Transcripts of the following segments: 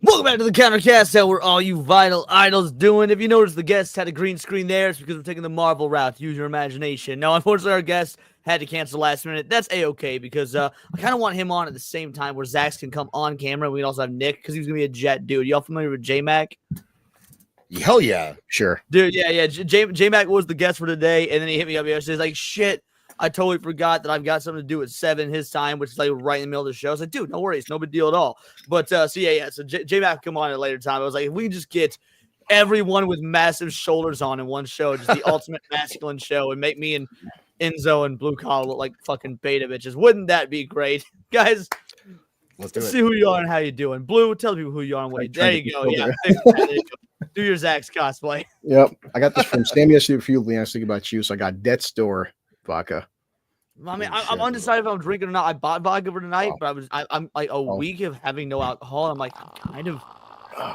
Welcome back to the Countercast. How we're all you vital idols doing? If you notice, the guest had a green screen there. It's because we're taking the Marvel route. Use your imagination. Now, unfortunately, our guest had to cancel last minute. That's a-okay because I kind of want him on at the same time where Zach can come on camera. We can also have Nick because he's gonna be a jet dude. Y'all familiar with J-Mac? Hell yeah, sure, dude. Yeah. J-Mac was the guest for today, and then he hit me up yesterday. He's like, "Shit, I totally forgot that I've got something to do at 7 his time, which is like right in the middle of the show." I was like, "Dude, no worries, no big deal at all." But so J-Mac come on at a later time. I was like, if we just get everyone with massive shoulders on in one show, just the ultimate masculine show, and make me and Enzo and Blue Collar look like fucking beta bitches, wouldn't that be great, guys? Let's see who you are and how you doing. Blue, tell people who you are and what you. There you go. Yeah. There you go. Do your Zach's cosplay. Yep. I got this from Sam yesterday for you, Leon. I was thinking about you. So I got Death Store vodka. I mean, I'm undecided if I'm drinking or not. I bought vodka for tonight, but I'm like a week of having no alcohol. I'm like, I'm kind of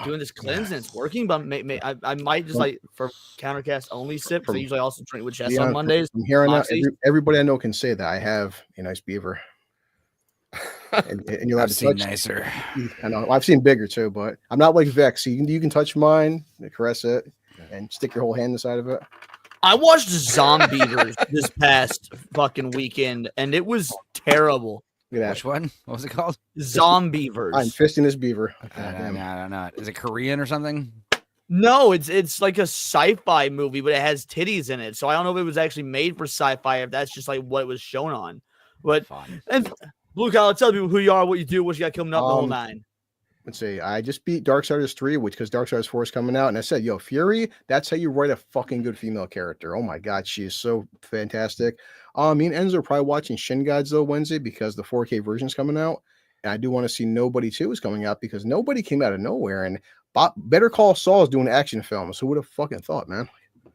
doing this cleanse and it's working, but I might just like for Countercast only sip because I usually also drink with Jess on Mondays. From here on out, everybody I know can say that I have a nice beaver. And you'll have to touch nicer. I know I've seen bigger too, but I'm not like Vex. So you can touch mine, caress it, and stick your whole hand inside of it. I watched Zombievers this past fucking weekend, and it was terrible. Which one? What was it called? Zombievers. I'm fisting this beaver. No. Is it Korean or something? No, it's like a sci-fi movie, but it has titties in it. So I don't know if it was actually made for sci-fi, if that's just like what it was shown on. But and Blue Collar, tell people who you are, what you do, what you got coming up, the whole nine. Let's see. I just beat Darksiders 3, because Darksiders 4 is coming out, and I said, "Yo, Fury, that's how you write a fucking good female character." Oh my god, she is so fantastic. Me and Enzo are probably watching Shin Gods though Wednesday because the 4K version is coming out, and I do want to see Nobody 2 is coming out because Nobody came out of nowhere, and Better Call Saul is doing action films. Who would have fucking thought, man?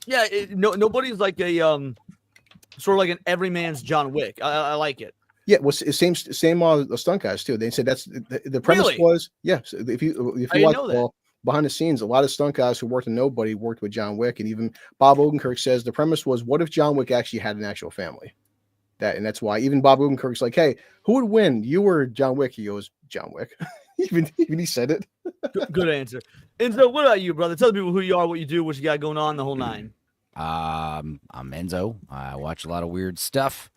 Yeah, Nobody's like a sort of like an everyman's John Wick. I like it. Yeah, well, same the stunt guys too. They said that's the premise was if you watch behind the scenes, a lot of stunt guys who worked in Nobody worked with John Wick, and even Bob Odenkirk says the premise was, what if John Wick actually had an actual family? That's why even Bob Odenkirk's like, hey, who would win, you or John Wick? He goes, John Wick. even he said it. Good answer. Enzo, what about you, brother? Tell people who you are, what you do, what you got going on, the whole nine. I'm Enzo. I watch a lot of weird stuff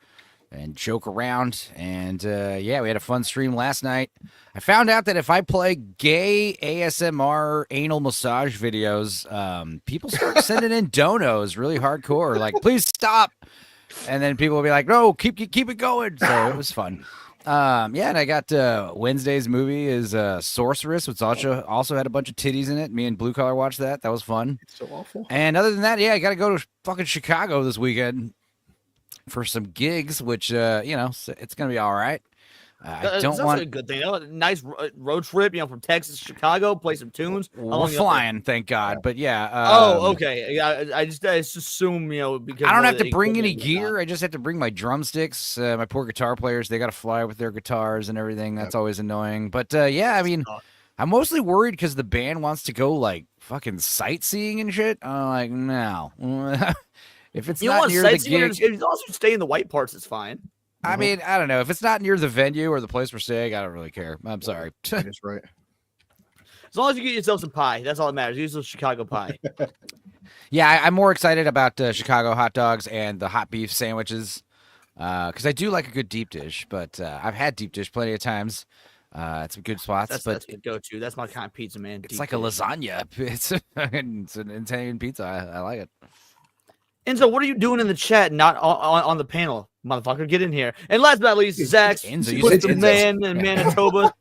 and joke around, and we had a fun stream last night. I found out that if I play gay ASMR anal massage videos, people start sending in donos really hardcore, like, please stop, and then people will be like, no, keep it going. So it was fun. And I got Wednesday's movie is Sorceress, which also had a bunch of titties in it. Me and Blue Collar watched that. That was fun. It's so awful. And other than that, I got to go to fucking Chicago this weekend for some gigs, which it's gonna be all right. I don't want a good thing. Nice road trip, from Texas to Chicago, play some tunes. We're flying, thank God. But okay. Yeah, I just assume because I don't have to bring any gear. I just have to bring my drumsticks. My poor guitar players, they got to fly with their guitars and everything. That's always annoying. But I mean, I'm mostly worried because the band wants to go like fucking sightseeing and shit. I'm like, no. If it's not near the gig, you also stay in the white parts. It's fine. I mean, I don't know. If it's not near the venue or the place we're staying, I don't really care. I'm sorry. That's right. As long as you get yourself some pie, that's all that matters. Use some Chicago pie. I'm more excited about Chicago hot dogs and the hot beef sandwiches because I do like a good deep dish. But I've had deep dish plenty of times. It's some good spots. That's a go-to. That's my kind of pizza, man. It's like a lasagna. It's an Italian pizza. I like it. Enzo, what are you doing in the chat, not on the panel? Motherfucker, get in here. And last but not least, Zach, the man in Manitoba.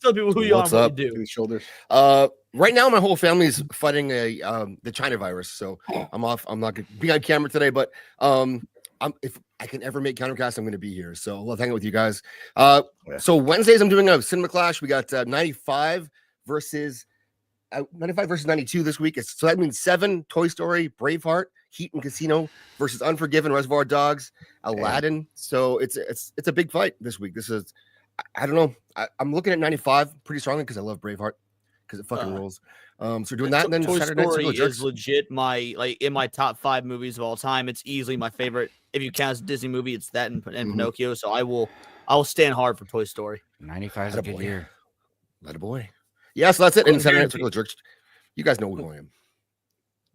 Tell people who you are and what you do. Shoulders. Right now, my whole family's fighting the China virus, so I'm off. I'm not going to be on camera today, but if I can ever make Countercast, I'm going to be here. So I love hanging with you guys. So Wednesdays, I'm doing a cinema clash. We got 95 versus 92 this week. So that means 7, Toy Story, Braveheart, Heat and Casino versus Unforgiven, Reservoir Dogs, Aladdin. So it's a big fight this week. This is, I don't know. I'm looking at 95 pretty strongly because I love Braveheart because it fucking rules. So doing that, and then Toy Saturday Story Night is legit in my top 5 movies of all time. It's easily my favorite. If you count as a Disney movie, it's that and Pinocchio. So I will stand hard for Toy Story. 95 is a good year. Let a boy. Yeah, so that's it. In Saturday Night Circle Jerks. You guys know who I am.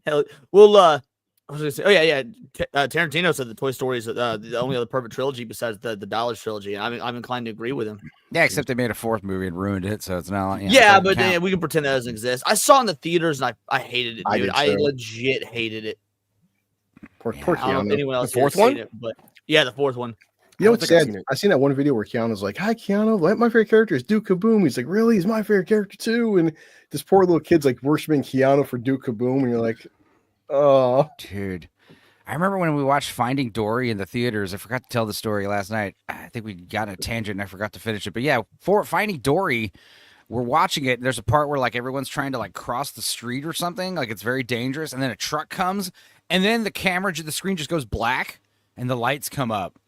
Hell, well, I was gonna say, oh yeah. Tarantino said the Toy Story is the only other perfect trilogy besides the Dollars trilogy. I'm inclined to agree with him. Yeah, except they made a fourth movie and ruined it, so it's not. You know, Yeah, it doesn't but count. we can pretend that doesn't exist. I saw it in the theaters and I hated it, I dude. did I too. legit hated it. Poor I don't know if Keanu. anyone else The fourth here has one? seen it, but yeah, the fourth one. You know I don't what's think I've sad? seen it. I seen that one video where Keanu's like, "Hi, Keanu. My favorite character is Duke Kaboom." He's like, "Really? He's my favorite character too." And this poor little kid's like worshiping Keanu for Duke Kaboom, and you're like, "Oh, Dude, I remember when we watched Finding Dory in the theaters. I forgot to tell the story last night. I think we got on a tangent and I forgot to finish it. But yeah, for Finding Dory, we're watching it. There's a part where like everyone's trying to like cross the street or something. Like it's very dangerous. And then a truck comes and then the screen just goes black and the lights come up.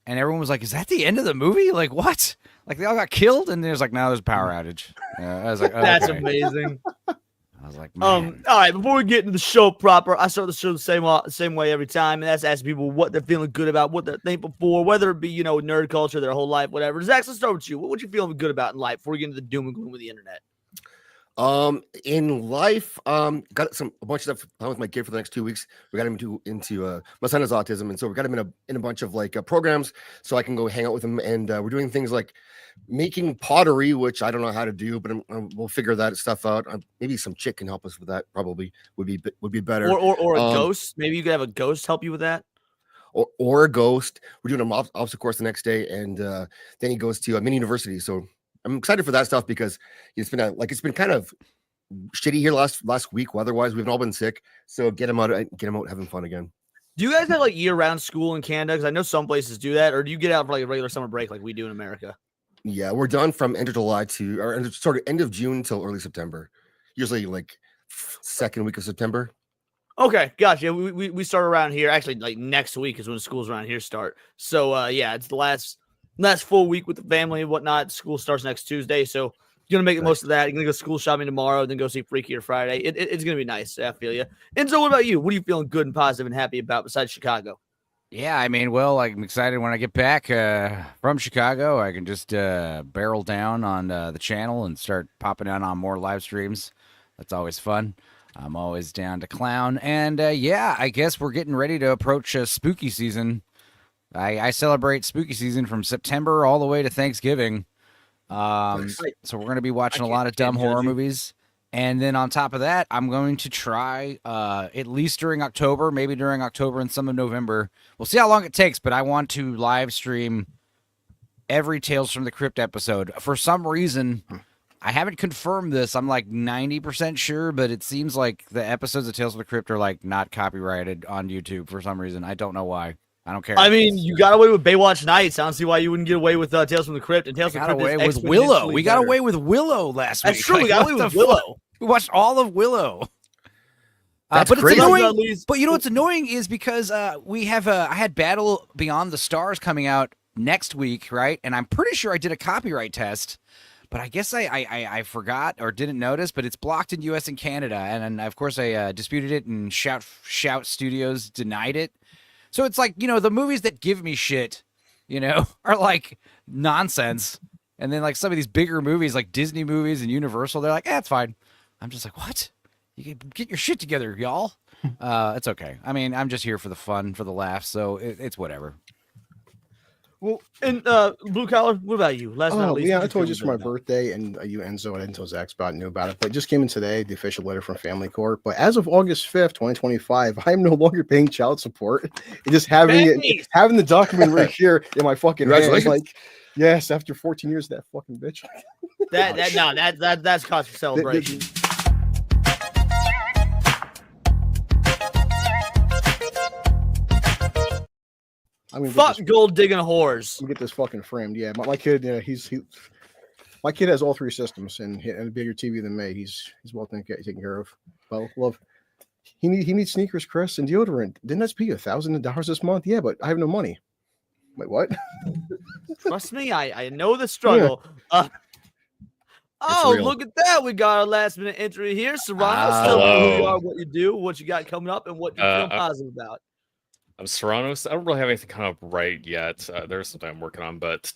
And everyone was like, is that the end of the movie? Like what? Like they all got killed? And there's like, no, there's a power outage. I was like, oh, That's okay. amazing. I was like, man. All right, before we get into the show proper, I start the show the same way every time, and that's asking people what they're feeling good about, what they're thankful for, whether it be, nerd culture, their whole life, whatever. Zach, let's start with you. What you feeling good about in life before we get into the doom and gloom of the internet? In life, got a bunch of stuff planned with my kid for the next 2 weeks. We got him into my son has autism, and so we got him in a bunch of like programs so I can go hang out with him. And we're doing things like making pottery, which I don't know how to do, but we'll figure that stuff out. Maybe some chick can help us with that. Probably would be better. Or a ghost. Maybe you could have a ghost help you with that. Or a ghost. We're doing an obstacle course the next day, and then he goes to a mini university. So I'm excited for that stuff because it's been kind of shitty here last week. Weather-wise, we've all been sick. So get him out having fun again. Do you guys have like year-round school in Canada? Because I know some places do that, or do you get out for like a regular summer break like we do in America? Yeah, we're done from end of July end of June till early September. Usually like second week of September. Okay, gotcha. We start around here. Actually, like next week is when schools around here start. So yeah, it's the last full week with the family and whatnot. School starts next Tuesday, so you're gonna make the most of that. You're gonna go school shopping tomorrow, then go see Freaky or Friday. It's gonna be nice. I feel you. And so, what about you? What are you feeling good and positive and happy about besides Chicago? Yeah, I mean, well, I'm excited when I get back from Chicago. I can just barrel down on the channel and start popping out on more live streams. That's always fun. I'm always down to clown. And yeah, I guess we're getting ready to approach spooky season. I celebrate spooky season from September all the way to Thanksgiving. So we're going to be watching a lot of dumb horror movies. And then on top of that, I'm going to try at least during October, maybe during October and some of November. We'll see how long it takes, but I want to live stream every Tales from the Crypt episode. For some reason, I haven't confirmed this. I'm like 90% sure, but it seems like the episodes of Tales from the Crypt are like not copyrighted on YouTube for some reason. I don't know why. I don't care. I mean, you got away with Baywatch Nights. I don't see why you wouldn't get away with Tales from the Crypt. And Tales from the Crypt away with Willow. We got away with Willow last week. That's true. We got away with Willow. We watched all of Willow. That's but crazy. It's annoying. But you know what's annoying is because we have I had Battle Beyond the Stars coming out next week, right? And I'm pretty sure I did a copyright test, but I guess I forgot or didn't notice. But it's blocked in U.S. and Canada, and of course I disputed it, and Shout Studios denied it. So it's like, the movies that give me shit, are like nonsense. And then like some of these bigger movies like Disney movies and Universal, they're like, it's fine. I'm just like, what? You can get your shit together, y'all. It's okay. I mean, I'm just here for the fun, for the laughs. So it's whatever. Well, and Blue Collar, what about you? Last night, yeah, I told you it's my birthday, and you, Enzo, and until Zach Spot knew about it, but it just came in today, the official letter from Family Court. But as of August 5th, 2025, I am no longer paying child support. And just having the document right here in my fucking hand, like, yes, after 14 years of that fucking bitch. That's cause for celebration. Fuck gold digging whores. Get this fucking framed. Yeah, my kid, my kid has all three systems and a bigger TV than me. He's well taken care of. Well, love. He needs sneakers, Chris, and deodorant. Didn't that be $1,000 this month? Yeah, but I have no money. Wait, what? Trust me, I know the struggle. Yeah. Look at that. We got our last minute entry here. Serrano, tell me who you are, what you do, what you got coming up, and what you feel positive about. I'm Serrano. I don't really have anything kind of right yet. There's something I'm working on, but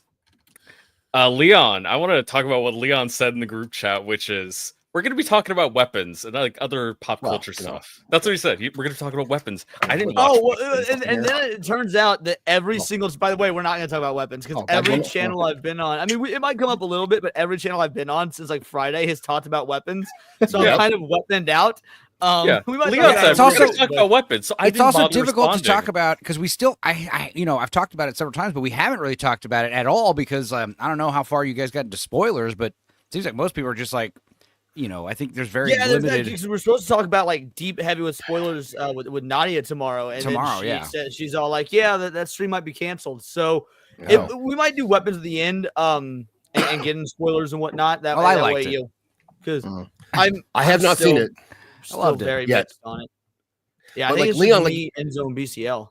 Leon, I want to talk about what Leon said in the group chat, which is we're going to be talking about weapons and like other pop culture stuff. That's what he said. We're going to talk about weapons. I didn't watch. And then it turns out that every single. By the way, we're not going to talk about weapons because every channel I've been on. I mean, it might come up a little bit, but every channel I've been on since like Friday has talked about weapons. So I'm kind of weaponed out. We might Leon said it's we're also going to talk about weapons. So it's also difficult to talk about because we still, I've talked about it several times, but we haven't really talked about it at all because I don't know how far you guys got into spoilers, but it seems like most people are just like, I think there's very limited. Because we're supposed to talk about like deep, heavy with spoilers with Nadia tomorrow, and she's all like, "Yeah, that stream might be canceled." So we might do weapons at the end, and get into spoilers and whatnot. That way, because I have not seen it. I loved it. Very mixed on it. Yeah, but I think like Leon, Enzo and BCL.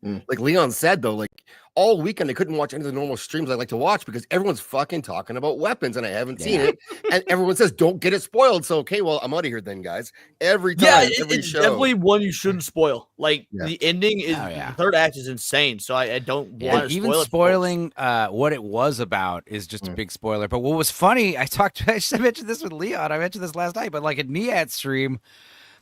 Like Leon said though, like all weekend I couldn't watch any of the normal streams I like to watch because everyone's fucking talking about weapons and I haven't seen it, and everyone says don't get it spoiled. So okay, well I'm out of here then, guys. Every time, every show. Definitely one you shouldn't spoil. Like the ending is the third act is insane, so I don't want to even spoiling what it was about is just a big spoiler. But what was funny, I mentioned this with Leon. I mentioned this last night, but like at Niat's stream.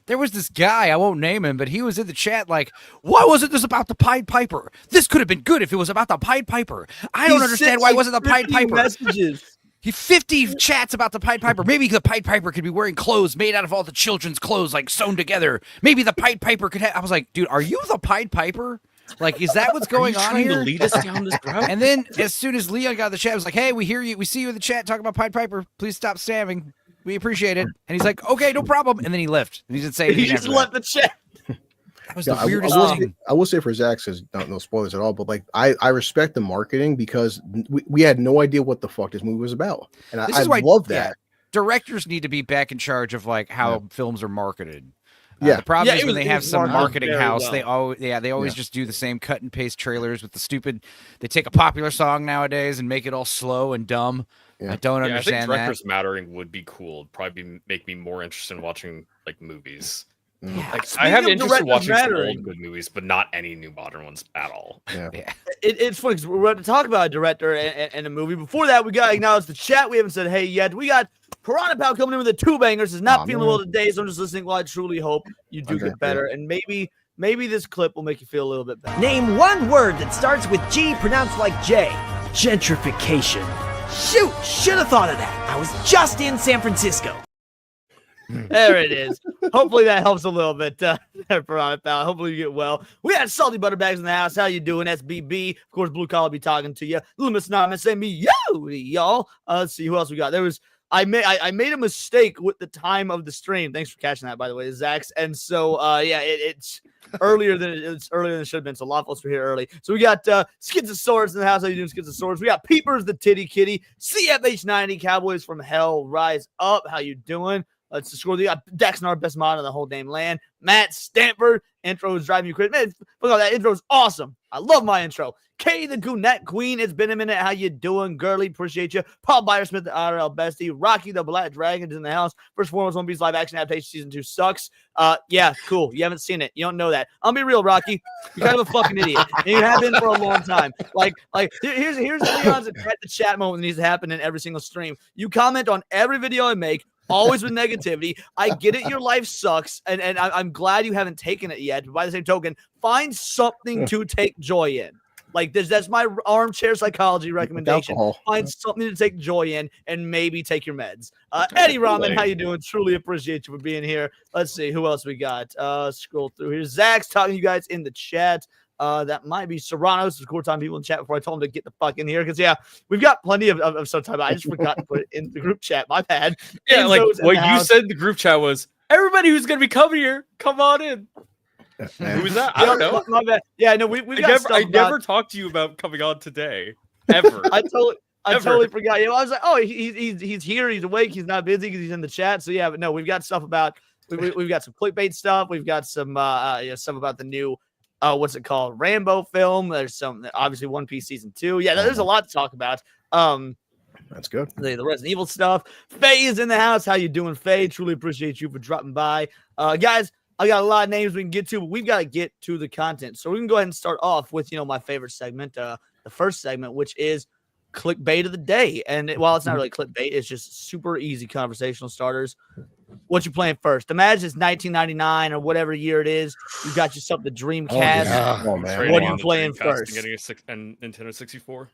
There was this guy, I won't name him, but he was in the chat like, why wasn't this about the Pied Piper? This could have been good if it was about the Pied Piper. I don't understand why it wasn't the Pied Piper. Messages. He 50 chats about the Pied Piper. Maybe the Pied Piper could be wearing clothes made out of all the children's clothes, like sewn together. Maybe the Pied Piper could have. I was like, dude, are you the Pied Piper? Like, is that what's going on here? To lead us down this route? And then as soon as Leon got the chat, I was like, hey, we hear you. We see you in the chat talking about Pied Piper. Please stop spamming. We appreciate it. And he's like, okay, no problem. And then he left. And he didn't say anything. He just left the chat. That was the weirdest thing. I will say for Zach says no spoilers at all, but like I respect the marketing because we had no idea what the fuck this movie was about. And I love that. Yeah, directors need to be back in charge of like how films are marketed. The problem is when they have some marketing house, they always just do the same cut and paste trailers with the stupid. They take a popular song nowadays and make it all slow and dumb. Yeah. I don't understand I think directors mattering would be cool. It'd probably make me more interested in watching like movies. Yeah. Like, I have interest in watching some old good movies, but not any new modern ones at all. Yeah. It's funny because we're about to talk about a director and a movie. Before that, we got to acknowledge the chat. We haven't said hey yet. We got Piranha Pal coming in with a 2-banger. Is not feeling well today, so I'm just listening. Well, I truly hope you do get better, and maybe this clip will make you feel a little bit better. Name one word that starts with G, pronounced like J. Gentrification. Shoot, should have thought of that. I was just in San Francisco. There it is. Hopefully that helps a little bit. There, Piranha Pal. Hopefully you get well. We got Salty Butterbags in the house. How you doing, SBB? Of course, Blue Collar be talking to you. Little Miss Anonymous saying me, yo, y'all. Let's see who else we got. There was I made a mistake with the time of the stream. Thanks for catching that, by the way, Zach's. And so it's earlier than it should have been. So a lot of us were here early. So we got Schizosaurus in the house. How you doing, Schizosaurus? We got Peepers, the Titty Kitty, CFH90, Cowboys from Hell, Rise Up. How you doing? Let's score. We got Dexnar, best mod in the whole damn land. Matt Stanford, intro is driving you crazy. Man, look at that intro is awesome. I love my intro. Kay the Goonette Queen, it's been a minute. How you doing, girly? Appreciate you. Paul Byersmith, the IRL bestie. Rocky the Black Dragon is in the house. First and foremost, One Piece live action adaptation season 2 sucks. Yeah, cool. You haven't seen it. You don't know that. I'll be real, Rocky. You're kind of a fucking idiot, and you have been for a long time. Like here's Leon's at the chat moment that needs to happen in every single stream. You comment on every video I make. Always with negativity. I get it. Your life sucks. And I'm glad you haven't taken it yet. But by the same token, find something to take joy in. Like that's my armchair psychology recommendation. Find something to take joy in and maybe take your meds. Eddie Rahman, how you doing? Truly appreciate you for being here. Let's see who else we got. Scroll through here. Zach's talking to you guys in the chat. That might be Serrano's. Of course, time people in chat before I told him to get the fuck in here because we've got plenty of stuff to talk about. I just forgot to put it in the group chat. My bad. Yeah, Enzo's like what you said in the group chat was everybody who's gonna be coming here, come on in. Who was that? I don't know. My bad. Yeah, no, we got I never talked to you about coming on today. Ever. I totally forgot. I was like, oh, he's here, he's awake, he's not busy because he's in the chat. So yeah, but no, we've got stuff about we've got some clickbait stuff. We've got some stuff about the new what's it called? Rambo film. There's some obviously One Piece season 2. Yeah, there's a lot to talk about. That's good. The Resident Evil stuff. Faye is in the house. How you doing, Faye? Truly appreciate you for dropping by. Guys, I got a lot of names we can get to, but we've got to get to the content. So we can go ahead and start off with, my favorite segment, the first segment, which is clickbait of the day. And while it's not really clickbait, it's just super easy conversational starters. What you playing first? Imagine it's 1999 or whatever year it is. You got yourself the Dreamcast. Oh I'm man. trading What are in you the playing Dreamcast first? And getting a Nintendo 64.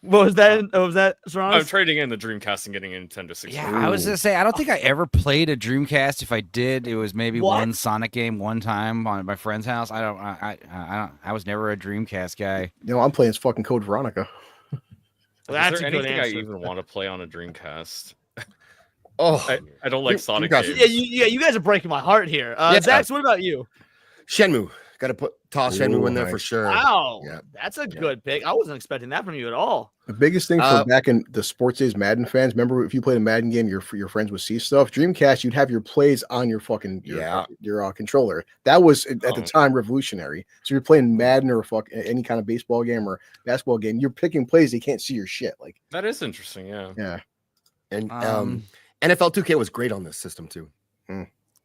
What was that? What was that? I'm Serrano? trading in the Dreamcast and getting a Nintendo 64. Yeah, I was gonna say I don't think I ever played a Dreamcast. If I did, it was maybe What? one Sonic game one time on my friend's house. I was never a Dreamcast guy. You know, I'm playing fucking Code Veronica. That's Is there a good anything I answer. even want to play on a Dreamcast? Oh, I don't like Sonic Dreamcast- games. You guys are breaking my heart here. Yeah. Zax, what about you? Shenmue. Got to toss Shenmue in there Ooh, for nice. sure. Wow, Yeah. that's a good pick. I wasn't expecting that from you at all. The biggest thing for Uh, back in the sports days, Madden fans, remember if you played a Madden game, your friends would see stuff. Dreamcast, you'd have your plays on your fucking your controller. That was at the time revolutionary. So you're playing Madden or any kind of baseball game or basketball game. You're picking plays. They can't see your shit. Like That is interesting, yeah. yeah. And NFL 2K was great on this system too.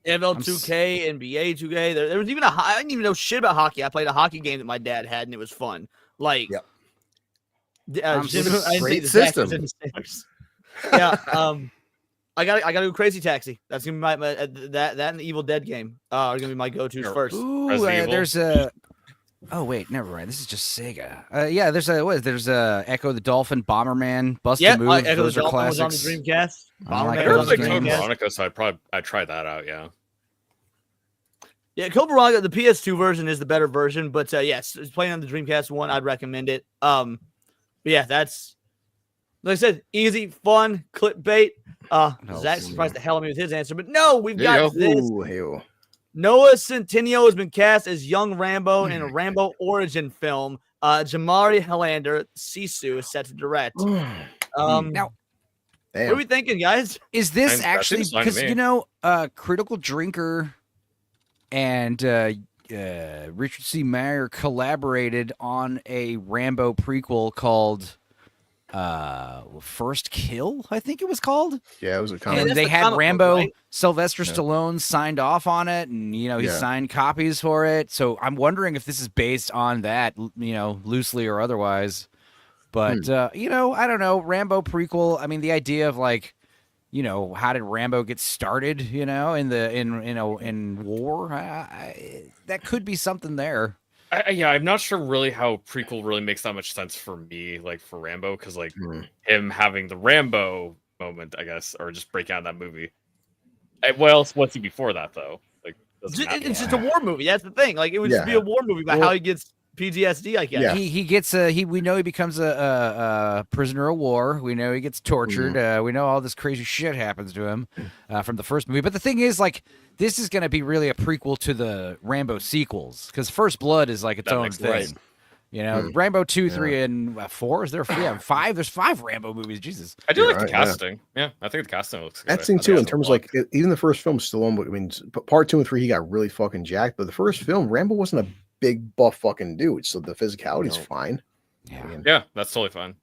NFL 2K, NBA 2K. There was even I didn't even know shit about hockey. I played a hockey game that my dad had, and it was fun. Like, Yep. Jim, I didn't Great think the Zax system. was in the Steelers. Yeah. I got to do Crazy Taxi. That's gonna be my that and the Evil Dead game are gonna be my go-tos first. Ooh, Resident Evil. there's a. Oh wait, never mind. This is just Sega. Yeah, there's a Echo the Dolphin, Bomberman, Bust a Move. Echo Those the are Dolphin was on the classics. Dreamcast. I like Bomberman I heard was of on the like Code Dreamcast. Veronica, so I'd try that out, yeah. Yeah, Code Veronica, the PS2 version is the better version, but yes, it's playing on the Dreamcast one. I'd recommend it. But yeah, that's like I said, easy, fun, clickbait. Zach surprised the hell out of me with his answer, but no, we've There you got this. Ooh, hey-oh. Noah Centineo has been cast as young Rambo in a Rambo origin film. Jamari Helander, Sisu, is set to direct. Now, What are we thinking, guys? is this That actually seems fine to because me. Critical Drinker and Richard C. Meyer collaborated on a Rambo prequel called First Kill, I think it was called. Yeah, it was a And comic. that's they the had comic book, Rambo, right? Sylvester Stallone signed off on it, and he Yeah. signed copies for it. So I'm wondering if this is based on that, loosely or otherwise. But I don't know. Rambo prequel. I mean, the idea of how did Rambo get started? In war. That could be something there. I'm not sure really how prequel really makes that much sense for me, like for Rambo, because him having the Rambo moment, I guess, or just breaking out that movie. What else was he before that though? Like, doesn't matter. It's just a war movie. That's the thing. Like, it would just be a war movie about how he gets PTSD, I guess. Yeah. He gets we know he becomes a prisoner of war. We know he gets tortured. We know all this crazy shit happens to him from the first movie. But the thing is, this is going to be really a prequel to the Rambo sequels because First Blood is like its That own makes thing. sense. Rambo 2, 3, and 4. Is there 5? There's 5 Rambo movies. Jesus. I do You're like the right, yeah. casting. Yeah, I think the casting looks good. That's the thing I too, think in it's terms a of even the first film, Stallone. I mean, part 2 and 3, he got really fucking jacked. But the first film, Rambo wasn't a big buff fucking dude, so the physicality's fine. Yeah. yeah, that's totally fine.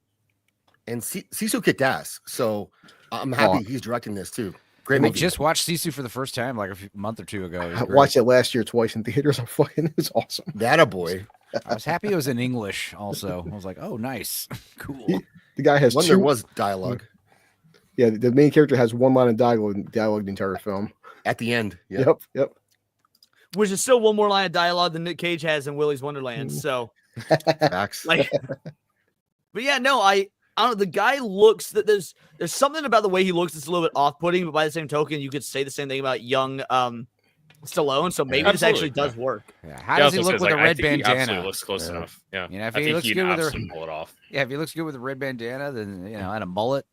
And Sisu kicked ass. So I'm happy he's directing this too. Great We movie. just watched Sisu for the first time like a month or two ago. It was I great. watched it last year twice in theaters. It was awesome. That a boy. I was happy it was in English also. I was like, oh, nice. Cool. The guy has When 2. there was dialogue Yeah, the main character has 1 line of dialogue the entire film. at the end. Yeah. Yep. Which is still one more line of dialogue than Nick Cage has in Willy's Wonderland. So, Facts. but yeah, no, I don't know. The guy looks that there's something about the way he looks that's a little bit off-putting, but by the same token, you could say the same thing about young Stallone. So maybe this actually does work. Yeah. How does he look with a red He bandana? absolutely looks close enough. Yeah, If I he think looks he'd good with absolutely pull it off. Yeah, if he looks good with a red bandana, then and a mullet,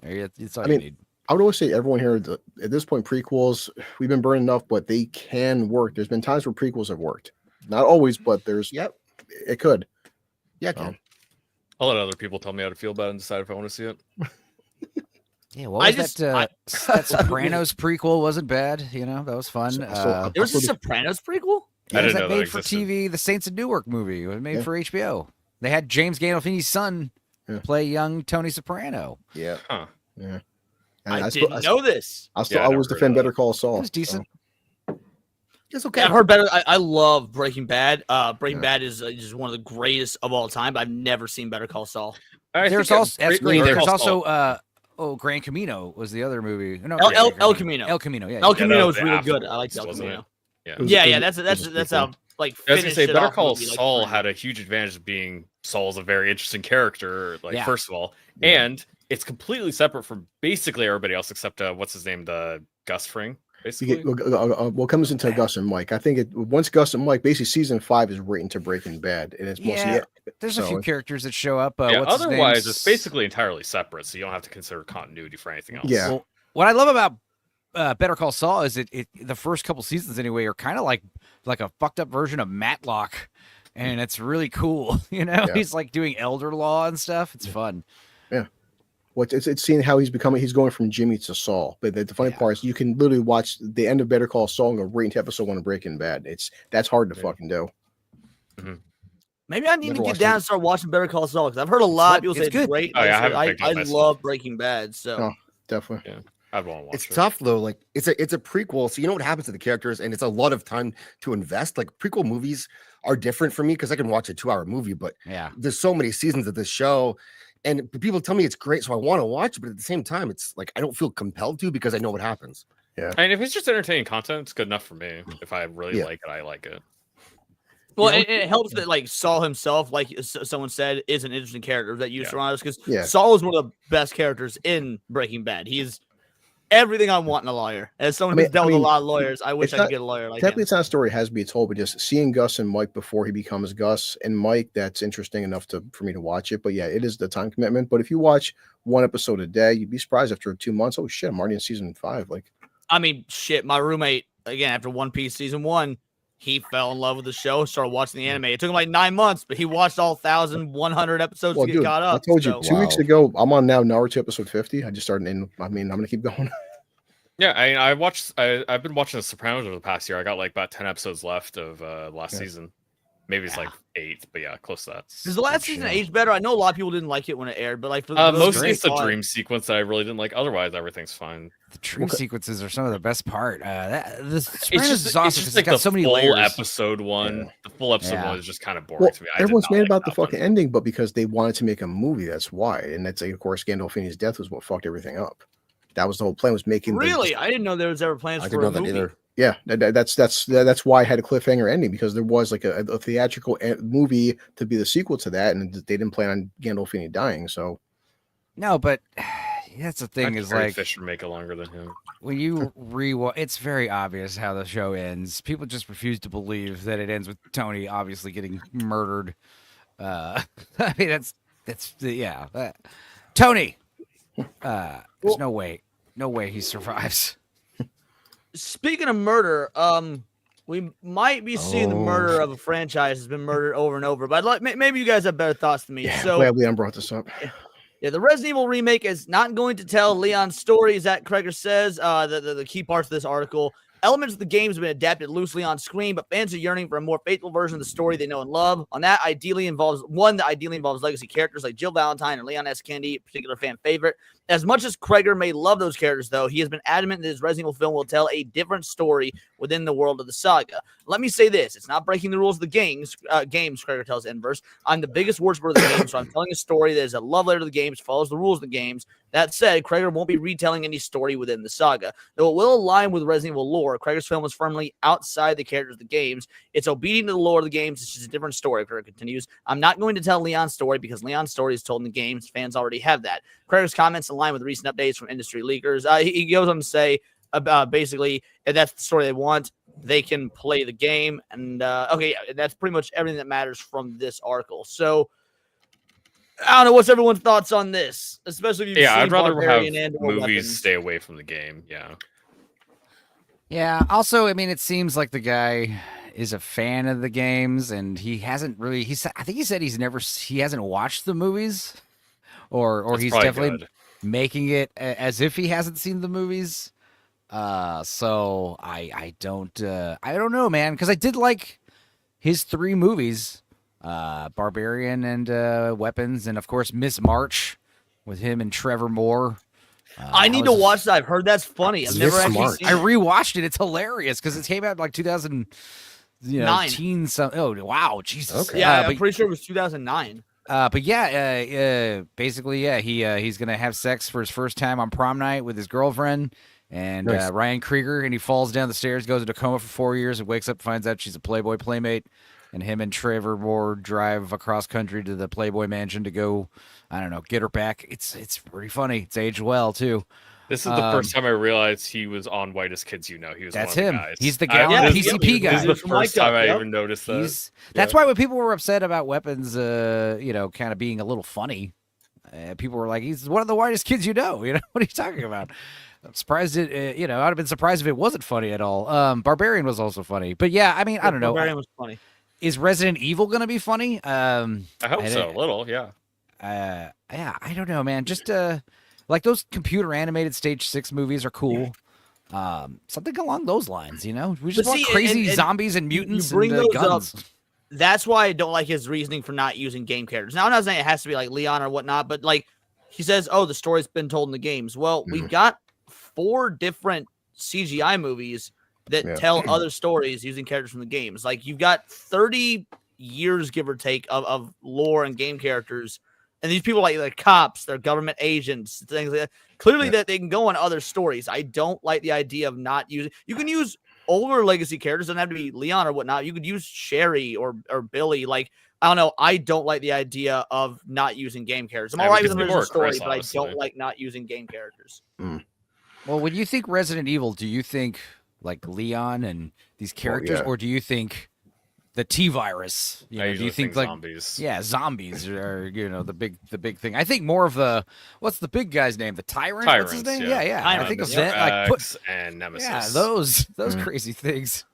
it's all I you mean, need. I would always say everyone here at this point, prequels, we've been burned enough, but they can work. There's been times where prequels have worked. Not always, but it could. Yeah, Ken. I'll let other people tell me how to feel about it and decide if I want to see it. Yeah, what was that Sopranos prequel wasn't bad. That was fun. There was a Sopranos prequel? Yeah, I it was didn't know that made for existed. TV, the Saints of Newark movie. It was made for HBO. They had James Gandolfini's son play young Tony Soprano. Yeah. Huh. Yeah. I didn't know this. I Yeah, I always never defend heard of Better Call Saul. It was decent. It's okay. Yeah, I've heard better. I love Breaking Bad. Breaking Bad is just one of the greatest of all time. But I've never seen Better Call Saul. There's think also that's Better great. There's Call Saul- also Gran Camino was the other movie. No, El Camino. El Camino. Yeah. El that Camino was is the really good. afterwards, I like El wasn't Camino. it? Yeah, that's how like. I was gonna finish say it Better off Call movie, like, Saul pretty had a huge advantage of being Saul's a very interesting character, like Yeah. first of all, and it's completely separate from basically everybody else except what's his name, the Gus Fring, basically. What comes into Gus and Mike? I think once Gus and Mike, basically season 5 is right into Breaking Bad, and it's mostly Yeah, there's a few characters that show up. yeah, what's his otherwise name? it's basically entirely separate, so you don't have to consider continuity for anything else. Yeah. Well, what I love about Better Call Saul is the first couple seasons anyway are kind of like a fucked up version of Matlock, and it's really cool. Yeah. He's like doing elder law and stuff. It's fun. It's seeing how he's going from Jimmy to Saul. But the funny part is you can literally watch the end of Better Call Saul and go right into episode 1 of Breaking Bad. That's hard to fucking do. Maybe I need Never to get watched down it. and start watching Better Call Saul because I've heard a lot of people say It's it's good. great. Oh, yeah, I haven't I picked up that love stuff. Breaking Bad. So Oh, definitely. I'd want to watch It's it. tough though. Like it's a prequel, so you know what happens to the characters, and it's a lot of time to invest. Like prequel movies are different for me because I can watch a 2-hour movie, but Yeah. there's so many seasons of this show, and people tell me it's great, so I want to watch it, but at the same time, it's like I don't feel compelled to because I know what happens. And if it's just entertaining content, it's good enough for me. If I really like it, I like it. well, You know, it helps that like Saul himself, like someone said, is an interesting character that used Yeah. Toronto's because Yeah. Saul is one of the best characters in Breaking Bad. He's everything I want in a lawyer. As someone who's dealt with a lot of lawyers, I wish I could get a lawyer like Technically, him. it's not a story has to be told, but just seeing Gus and Mike before he becomes Gus and Mike, that's interesting enough for me to watch it. But yeah, it is the time commitment. But if you watch one episode a day, you'd be surprised after 2 months. Oh shit, I'm already in season 5. Like, I mean, shit. My roommate again after One Piece season 1. He fell in love with the show, started watching the anime. It took him like 9 months, but he watched all 1,100 episodes to get caught up. I told you so. 2 weeks ago. I'm on now Naruto episode 50. I just started in. I mean, I'm gonna keep going. Yeah, I've been watching The Sopranos over the past year. I got like about 10 episodes left of last season. Maybe it's like 8, but yeah, close to that. Does the last season age better? I know a lot of people didn't like it when it aired, but like for Mostly it's the dream sequence that I really didn't like. Otherwise, everything's fine. The dream sequences are some of the best part. The Sopranos It's is just, awesome it's 'cause just like got the so many full layers. episode one. Yeah. The full episode Yeah. one is just kind of boring Well, to me. I did everyone's not mad like about the that one. fucking ending, but because they wanted to make a movie, that's why. And that's like, of course, Gandolfini's death was what fucked everything up. That was the whole plan, was making Really, I didn't know there was ever plans I for didn't know a that movie. either. Yeah, that's why I had a cliffhanger ending, because there was like a theatrical movie to be the sequel to that, and they didn't plan on Gandolfini dying. So No, but that's the thing is like Fisher make it longer than him. when you rewatch, it's very obvious how the show ends. People just refuse to believe that it ends with Tony obviously getting murdered. I mean, Tony. There's no way he survives. Speaking of murder, we might be seeing the murder of a franchise has been murdered over and over. But maybe you guys have better thoughts than me. yeah, So glad Leon brought this up. yeah, the Resident Evil remake is not going to tell Leon's story, Zach Cregger says. The key parts of this article. Elements of the games have been adapted loosely on screen, but fans are yearning for a more faithful version of the story they know and love. That ideally involves legacy characters like Jill Valentine and Leon S. Kennedy, a particular fan favorite. As much as Cregger may love those characters, though, he has been adamant that his Resident Evil film will tell a different story within the world of the saga. Let me say this. It's not breaking the rules of the games, Cregger tells Inverse. I'm the biggest wordsmith of the game, so I'm telling a story that is a love letter to the games, follows the rules of the games. That said, Cregger won't be retelling any story within the saga. Though it will align with Resident Evil lore, Cregger's film is firmly outside the characters of the games. It's obedient to the lore of the games. It's just a different story, Cregger continues. I'm not going to tell Leon's story because Leon's story is told in the games. Fans already have that. Cregger's comments align with recent updates from industry leakers. He goes on to say, basically, if that's the story they want, they can play the game. And, that's pretty much everything that matters from this article. So, I don't know. What's everyone's thoughts on this? Especially if you've seen I'd rather have Barbarian and movies weapons. stay away from the game. Yeah. Yeah. Also, I mean, it seems like the guy is a fan of the games, and he hasn't really. I think he said he hasn't watched the movies, or That's he's probably definitely good. making it as if he hasn't seen the movies. So I don't know, man, because I did like his 3 movies, Barbarian and Weapons, and of course Miss March with him and Trevor Moore. I need to watch that. I've heard that's funny. I've You're never actually smart. seen I it. rewatched it. It's hilarious because it came out in like 2009. Oh wow, Jesus. Okay. Yeah, I'm but, pretty sure it was 2009. but yeah, basically, yeah, he's gonna have sex for his first time on prom night with his girlfriend and Nice. Ryan Krieger, and he falls down the stairs, goes into coma for 4 years, and wakes up, finds out she's a Playboy playmate, and him and Trevor Ward drive across country to the Playboy mansion to go, I don't know, get her back. It's pretty funny. It's aged well too. This is the first time I realized he was on Whitest Kids You Know. He was That's one of him. the guys. He's the gallant PCP guy. This is the From first Mike time Up, I yep. even noticed that. That's why when people were upset about Weapons, kind of being a little funny, people were like, "He's one of the whitest kids you know." You know what are you talking about? I'm surprised it. I'd have been surprised if it wasn't funny at all. Barbarian was also funny, but yeah, I mean, I don't know. Barbarian was funny. Is Resident Evil going to be funny? I hope so. A little, yeah. Yeah, I don't know, man. Just like those computer animated Stage 6 movies are cool. Something along those lines, We just But want see, crazy and zombies and mutants bring and those guns. up. That's why I don't like his reasoning for not using game characters. Now, I'm not saying it has to be like Leon or whatnot, but like he says, oh, the story's been told in the games. Well, we've got 4 different CGI movies that tell other stories using characters from the games. Like you've got 30 years, give or take, of lore and game characters. And these people like cops, they're government agents, things like that. Clearly that they can go on other stories. I don't like the idea of not using. You can use older legacy characters. Doesn't have to be Leon or whatnot. You could use Sherry or Billy. Like, I don't know. I don't like the idea of not using game characters. I'm all right with the original story, but I don't like not using game characters. Well, when you think Resident Evil, do you think like Leon and these characters, or do you think the T-virus? I usually think like zombies. Yeah, zombies are the big thing. I think more of what's the big guy's name? The Tyrant? What's his name? Yeah. I think of that. Like and Nemesis. Yeah, those crazy things.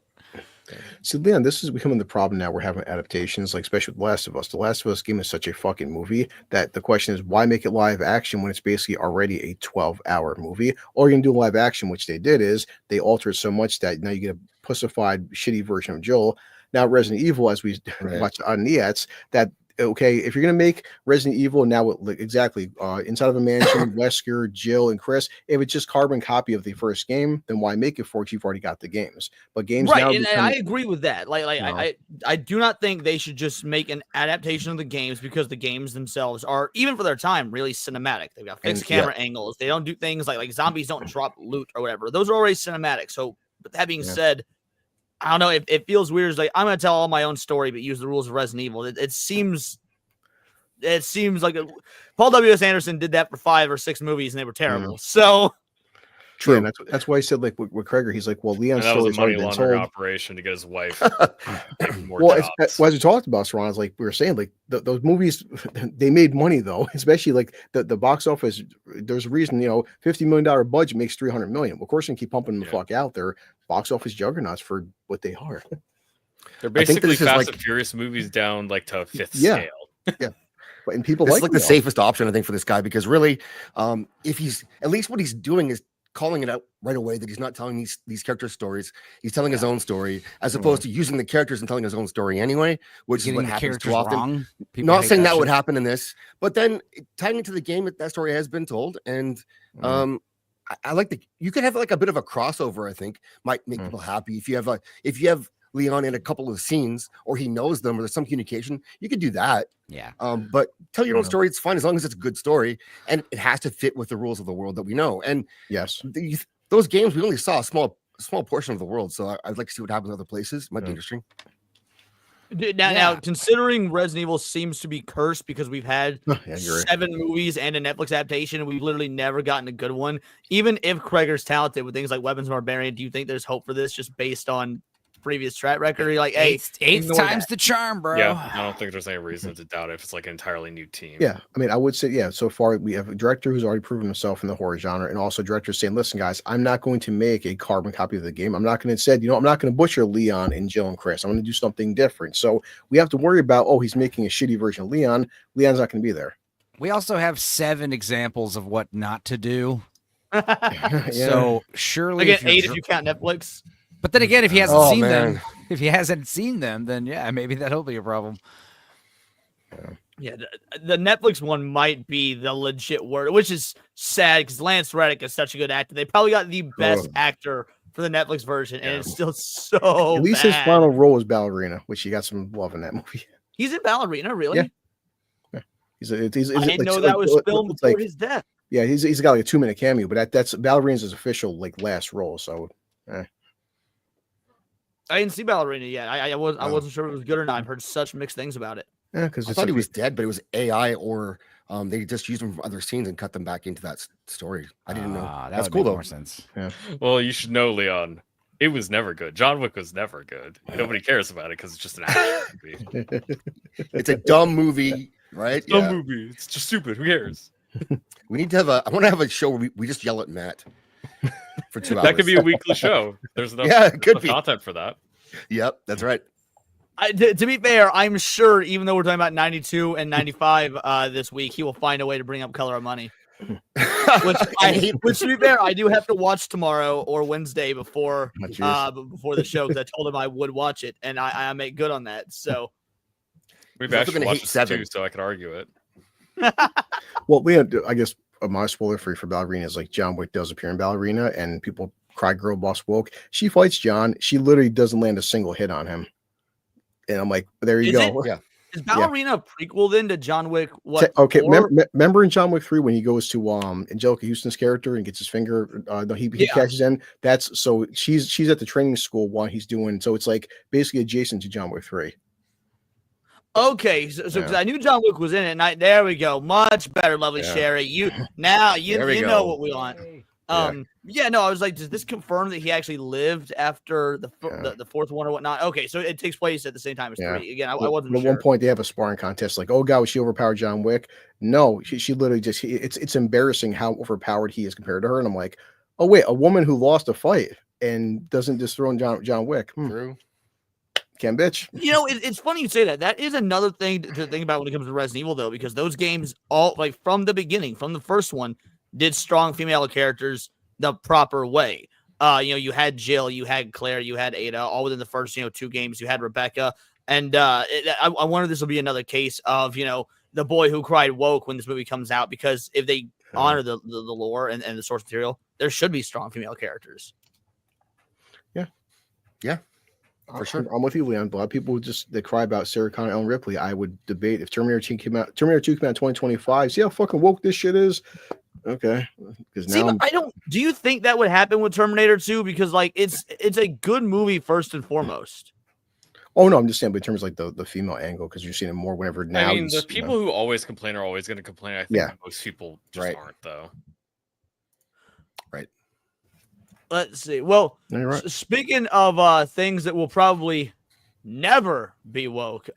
So then this is becoming the problem now. We're having adaptations, like especially with The Last of Us. The Last of Us game is such a fucking movie that the question is, why make it live action when it's basically already a 12-hour movie? All you're gonna do live action, which they did, is they alter it so much that now you get a pussified, shitty version of Joel. Now Resident Evil, as we watched on Niats, that okay, if you're gonna make Resident Evil now with exactly inside of a mansion, Wesker, Jill, and Chris, if it's just carbon copy of the first game, then why make it for it? You've already got the games. But games right, now and I agree with that. I do not think they should just make an adaptation of the games because the games themselves are, even for their time, really cinematic. They've got fixed camera angles. They don't do things like zombies don't drop loot or whatever. Those are already cinematic. So, but that being said, I don't know. It feels weird. It's like I'm going to tell all my own story, but use the rules of Resident Evil. It seems like Paul W.S. Anderson did that for 5 or 6 movies, and they were terrible. So true. And that's why I said like with Cregger, he's like, well, Leon's that was a story's money already been laundering told. operation to get his wife. Well, as we talked about, Saran, is like we were saying, like those movies, they made money though, especially like the box office. There's a reason, $50 million budget makes $300 million. Well, of course, you can keep pumping the fuck out there. Box office juggernauts for what they are. They're basically Fast and Furious movies down like to 5th scale. Yeah. And people this like is like the safest option, I think, for this guy, because really, if he's at least what he's doing is calling it out right away that he's not telling these character stories. He's telling his own story, as opposed to using the characters and telling his own story anyway, which is what happens too often. Not saying that would happen in this, but then tying into the game, that story has been told, and I like you could have like a bit of a crossover. I think might make people happy if you have Leon in a couple of scenes, or he knows them, or there's some communication. You could do that. Yeah. But tell your own story. It's fine as long as it's a good story, and it has to fit with the rules of the world that we know. And yes, those games we only saw a small portion of the world, so I'd like to see what happens in other places. Might be interesting. Now, considering Resident Evil seems to be cursed because we've had 7 movies and a Netflix adaptation, and we've literally never gotten a good one. Even if Cregger's talented with things like Weapons of Barbarian, do you think there's hope for this just based on previous track record? You're like, hey, eighth time's the charm, bro. Yeah, I don't think there's any reason to doubt it if it's like an entirely new team. Yeah, I mean, I would say, so far we have a director who's already proven himself in the horror genre, and also directors saying, listen, guys, I'm not going to make a carbon copy of the game. I'm not going to say, I'm not going to butcher Leon and Jill and Chris. I'm going to do something different. So we have to worry about, he's making a shitty version of Leon. Leon's not going to be there. We also have 7 examples of what not to do. So surely, again, 8 if you count Netflix. But then again, if he hasn't seen them, then yeah, maybe that'll be a problem. Yeah, the Netflix one might be the legit word, which is sad because Lance Reddick is such a good actor. They probably got the best actor for the Netflix version, and it's still so At least bad. his final role was Ballerina, which he got some love in that movie. He's in Ballerina, really? Yeah. He's I didn't know that was filmed before his death. Yeah, he's got like a 2-minute cameo, but that's Ballerina's his official like last role. So, I didn't see Ballerina yet. I wasn't sure if it was good or not. I've heard such mixed things about it. yeah, because I thought he was dead, but it was AI or they just used him from other scenes and cut them back into that story. I didn't know. That That's would cool make though. more sense. Yeah. Well, you should know, Leon. It was never good. John Wick was never good. Nobody cares about it because it's just an action movie. It's a dumb movie, right? Dumb movie. It's just stupid. Who cares? We need to have I want to have a show where we just yell at Matt for 2 hours. That could be a weekly show. There's enough, Yeah, it could enough be. content for that. Yep, that's right. To be fair, I'm sure even though we're talking about 92 and 95 this week, he will find a way to bring up Color of Money. Which to be fair, I do have to watch tomorrow or Wednesday before the show because I told him I would watch it, and I make good on that. So Maybe I should gonna watch hate this 7. too, so I could argue it. Well, I guess my spoiler free for Ballerina is like John Wick does appear in Ballerina, and people cry girl boss woke. She fights John. She literally doesn't land a single hit on him, and I'm like, there you go. Yeah. is Ballerina a prequel then to John Wick? Okay, remember in John Wick 3 when he goes to Angelica Houston's character and gets his finger, he catches in. That's so she's at the training school while he's doing. So it's like basically adjacent to John Wick 3. Okay, so because I knew John Wick was in it, and there we go, much better, lovely Sherry. You know what we want. I was like, does this confirm that he actually lived after the fourth one or whatnot? Okay, so it takes place at the same time as 3. Again, I wasn't sure. At one point, they have a sparring contest. Like, oh god, was she overpowered John Wick? No, she literally just. It's embarrassing how overpowered he is compared to her. And I'm like, oh wait, a woman who lost a fight and doesn't dethrone John Wick. True. Can't bitch. You know, it's funny you say that. That is another thing to think about when it comes to Resident Evil, though, because those games all like from the beginning, from the first one, did strong female characters the proper way. You had Jill, you had Claire, you had Ada, all within the first 2 games. You had Rebecca, and I wonder if this will be another case of the boy who cried woke when this movie comes out, because if they honor the lore and the source material, there should be strong female characters. Yeah. For sure. I'm with you, Leon. A lot of people they cry about Sarah Connor, Ellen Ripley. I would debate if Terminator 2 came out in 2025. See how fucking woke this shit is? Okay. Because now do you think that would happen with Terminator 2? Because like it's a good movie first and foremost. Oh no, I'm just saying, but in terms of like the female angle, because you're seeing it more whenever now. I mean, the people who always complain are always going to complain. I think most people just aren't, though. Right. Let's see. Well, speaking of things that will probably never be woke,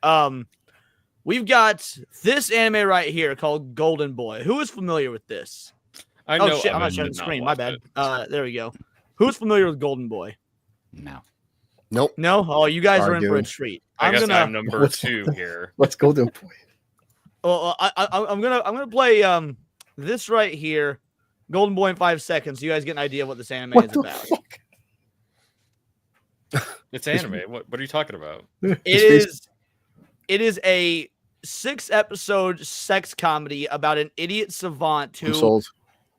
we've got this anime right here called Golden Boy. Who is familiar with this? I know. Oh shit! I'm not sharing the screen. My bad. There we go. Who's familiar with Golden Boy? No. Nope. No. Oh, you guys are in for a treat. I guess I'm number 2 here. What's Golden Boy? Well, I'm gonna play this right here. Golden Boy in 5 seconds. So you guys get an idea of what this anime is about. It's anime. What are you talking about? It is a 6-episode sex comedy about an idiot savant who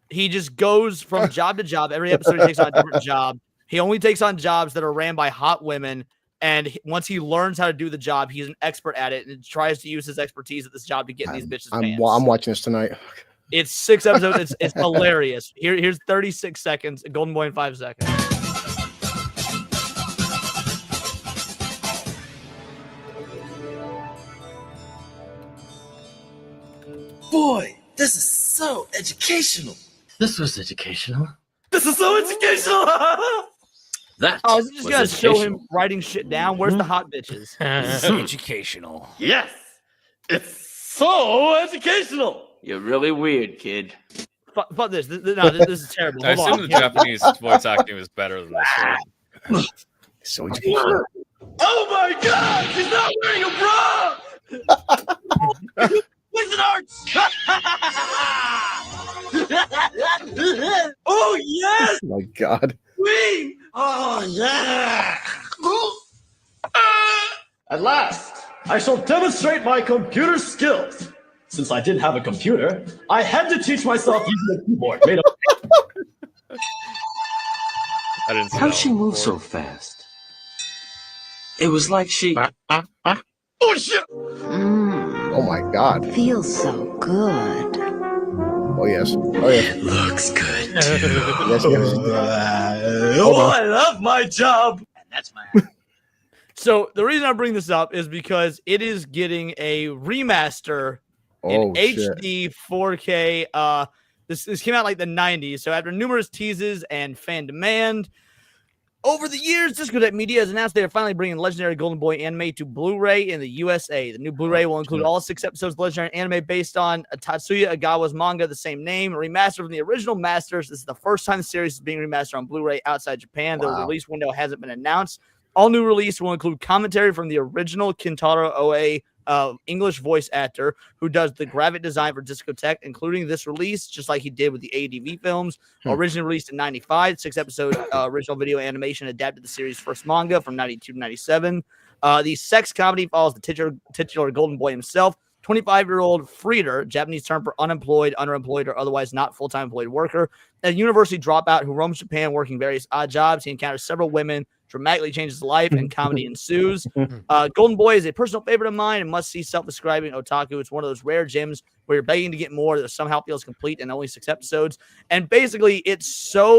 he just goes from job to job. Every episode he takes on a different job. He only takes on jobs that are ran by hot women. And once he learns how to do the job, he's an expert at it and tries to use his expertise at this job to get in these bitches' pants. I'm watching this tonight. It's 6 episodes. It's hilarious. Here's 36 seconds. Golden Boy in 5 seconds. Boy, this is so educational. This was educational. This is so educational. That I was just gonna show him writing shit down. Where's the hot bitches? This is educational. Yes, it's so educational. You're really weird, kid. Fuck this. This is terrible. I Hold assume on. the Japanese voice acting was better than this one. So educational. Oh my God, he's not wearing a bra. Wizard arts. Oh yes. Oh my God. Queen! Oh, yeah! At last, I shall demonstrate my computer skills. Since I didn't have a computer, I had to teach myself using a keyboard made up. I didn't see How'd that she one move before. so fast? It was like she. Oh shit! Oh my god. Feels so good. Oh yes. Oh yes. Looks good. Yes, yes. Oh, I love my job. And that's my. So the reason I bring this up is because it is getting a remaster in Oh shit. HD 4K. This came out like the 90s. So after numerous teases and fan demand, over the years, Discotech Media has announced they are finally bringing Legendary Golden Boy anime to Blu-ray in the USA. The new Blu-ray will include all 6 episodes of Legendary anime based on Tatsuya Agawa's manga of the same name, remastered from the original masters. This is the first time the series is being remastered on Blu-ray outside Japan. The release window hasn't been announced. All new release will include commentary from the original Kintaro Oe English voice actor who does the graphic design for Discotech, including this release, just like he did with the ADV films. Originally released in 95, 6-episode original video animation adapted the series' first manga from 92 to 97. The sex comedy follows the titular Golden Boy himself, 25-year-old Frieder, Japanese term for unemployed, underemployed, or otherwise not full-time employed worker, a university dropout who roams Japan working various odd jobs. He encounters several women, dramatically changes his life, and comedy ensues. Golden Boy is a personal favorite of mine and must-see self-describing otaku. It's one of those rare gems where you're begging to get more that somehow feels complete in only 6 episodes. And basically, it's such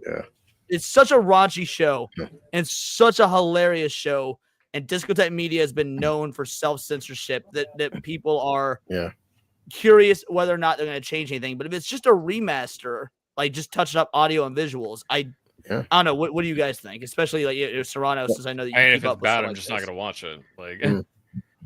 a raunchy show and such a hilarious show. And Discotech Media has been known for self-censorship that people are curious whether or not they're going to change anything. But if it's just a remaster, like just touching up audio and visuals, I don't know. What do you guys think? Especially like Serrano, since I know that you if keep up it's with bad, stuff I'm like just this. not gonna watch it. Like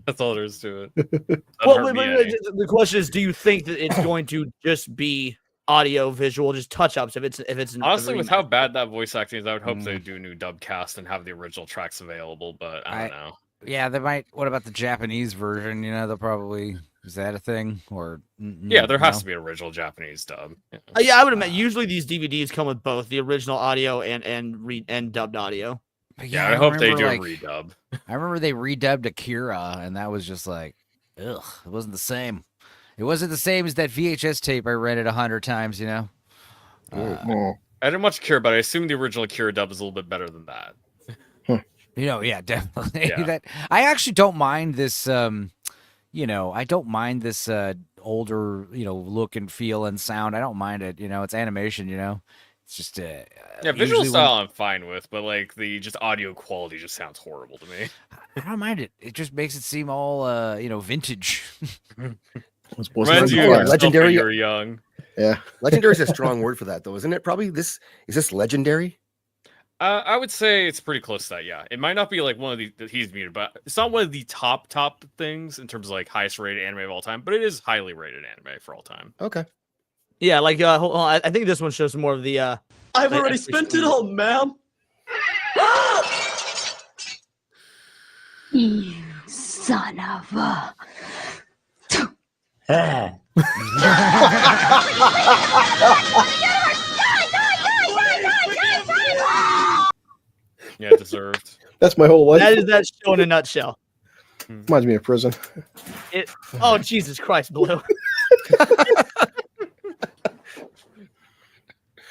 that's all there is to it. Well, the question is, do you think that it's going to just be audio, visual, just touch-ups? If it's Honestly, with how bad that voice acting is, I would hope they do a new dub cast and have the original tracks available. But I don't know. Yeah, they might. What about the Japanese version? They'll probably. Is that a thing? Or yeah, there has to be an original Japanese dub. Yeah, I would imagine. Usually these DVDs come with both the original audio and dubbed audio. Yeah, I hope they do a redub. I remember they redubbed Akira, and that was just like, ugh, it wasn't the same. It wasn't the same as that VHS tape I rented 100 times. I didn't much Akira, but I assume the original Akira dub is a little bit better than that. Yeah, definitely. Yeah. I actually don't mind this. I don't mind this older, look and feel and sound. I don't mind it. It's animation. It's just visual style I'm fine with, but like the just audio quality just sounds horrible to me. I don't mind it. It just makes it seem all vintage. Legendary. You're young. Yeah, legendary is a strong word for that, though, isn't it? Probably is this legendary? I would say it's pretty close to that. Yeah, it might not be like one of the he's muted, but it's not one of the top things in terms of like highest rated anime of all time. But it is highly rated anime for all time. Okay. Yeah, like hold on. I think this one shows more of the. I've already spent it all, ma'am. You son of a. Yeah, deserved. That's my whole life. That is that show in a nutshell. Reminds me of prison. Oh Jesus Christ, Blue.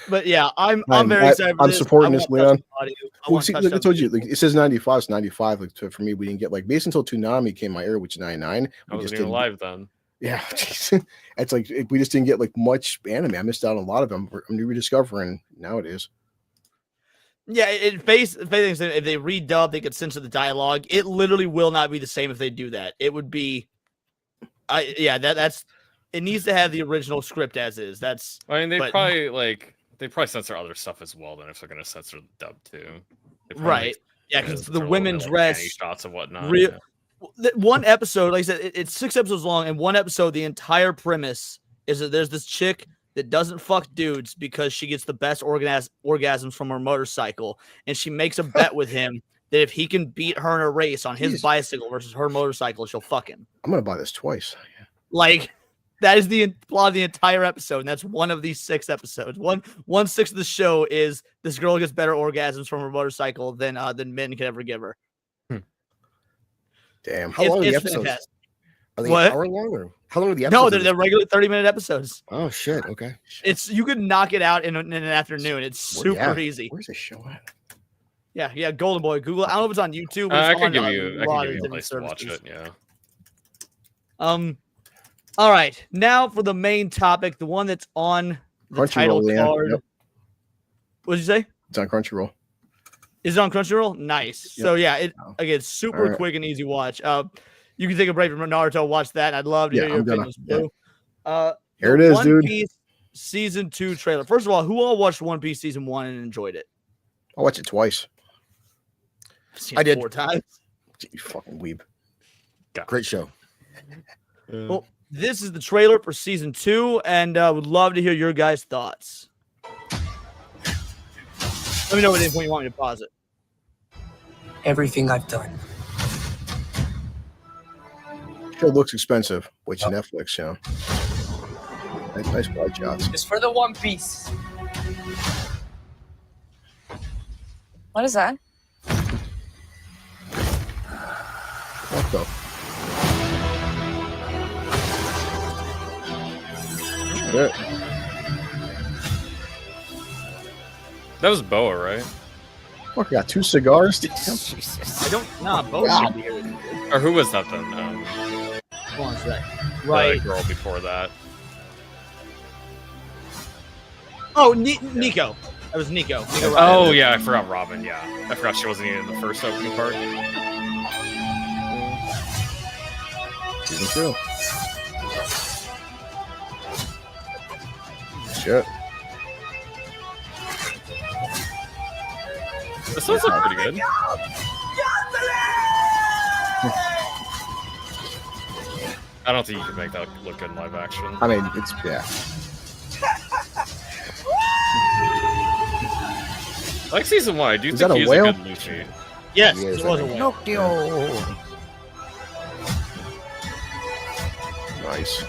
But yeah, I'm very excited. I'm supporting this, Leon. Well, See, like I told you, like, it says 95. It's 95. Like for me, we didn't get like based until Toonami came my era, which is 99. I wasn't even alive then. Yeah, it's like we just didn't get like much anime. I missed out on a lot of them. I'm rediscovering nowadays. Yeah, if they redub, they could censor the dialogue. It literally will not be the same if they do that. It would be, that's. It needs to have the original script as is. That's. I mean, they probably censor other stuff as well. Then if they're going to censor the dub too, right? Yeah, because the women's rest shots and whatnot. One episode, like I said, it's 6 episodes long, and one episode, the entire premise is that there's this chick that doesn't fuck dudes because she gets the best orgasms from her motorcycle, and she makes a bet with him that if he can beat her in a race on his bicycle versus her motorcycle, she'll fuck him. I'm gonna buy this twice. Like that is the plot of the entire episode, and that's one of these 6 episodes. 1/6 of the show is this girl gets better orgasms from her motorcycle than men can ever give her. Damn, how long are the episodes? Fantastic. Are they What? an hour long or how long are the No, episodes? they're regular 30-minute episodes. Oh shit. Okay. It's you could knock it out in an afternoon. It's Well, super yeah. easy. Where's the show at? Yeah, Golden Boy. Google. I don't know if it's on YouTube. But I it's can on give a you lot a of different place to watch services. it. Yeah. All right. Now for the main topic, the one that's on the title Crunchyroll, yeah. card. Yep. What did you say? It's on Crunchyroll. Is it on Crunchyroll? Nice. Yep. So yeah, it again super Alright. quick and easy watch. You can take a break from Naruto, watch that. I'd love to Yeah, hear your I'm gonna- opinions too. Here the it is, One dude. Piece season 2 trailer. First of all, who all watched One Piece season 1 and enjoyed it? I watched it twice. I've seen I it did. 4 times. You fucking weeb. Great show. Well, this is the trailer for season 2, and would love to hear your guys' thoughts. Let me know at any point you want me to pause it. Everything I've done. Show looks expensive, which Netflix, you know. Nice wide shots. It's for the One Piece. What is that? What the? Shit. That was Boa, right? Fuck, I got 2 cigars. Jesus. I don't. Nah, both Wow. should be here. Or who was that then? Hold on a sec. The Right. girl before that. Oh, Nico. That was Nico. Nico Oh Ryan. yeah, I forgot Robin. Yeah, I forgot she wasn't even in the first opening part. Season 2. Shit. This one's look pretty good. I don't think you can make that look good in live action. I mean, it's, yeah. I like season 1. I do Is think that a he's whale? a good Luffy. Yes, Yeah, it is was that a whale. Pinocchio. Nice.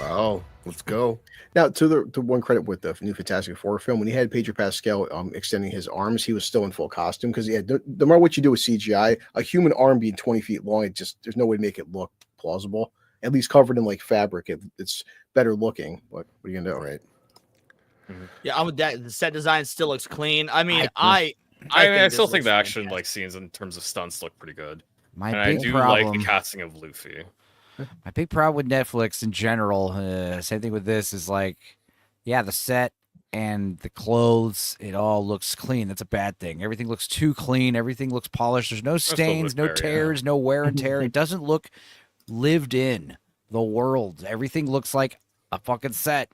Wow. Let's go. Now, to one credit with the new Fantastic Four film, when he had Pedro Pascal extending his arms, he was still in full costume because no matter what you do with CGI, a human arm being 20 feet long, there's no way to make it look plausible. At least covered in like fabric, it's better looking. What are you gonna do? Right. Yeah, I'm with that. The set design still looks clean. I mean, I still this think the looks action fantastic. like scenes in terms of stunts look pretty good. My And I big do problem. like the casting of Luffy. My big problem with Netflix in general, same thing with this, is like, yeah, the set and the clothes, it all looks clean. That's a bad thing. Everything looks too clean. Everything looks polished. There's no stains, no fair, yeah. tears, no wear and tear. It doesn't look lived in the world. Everything looks like a fucking set.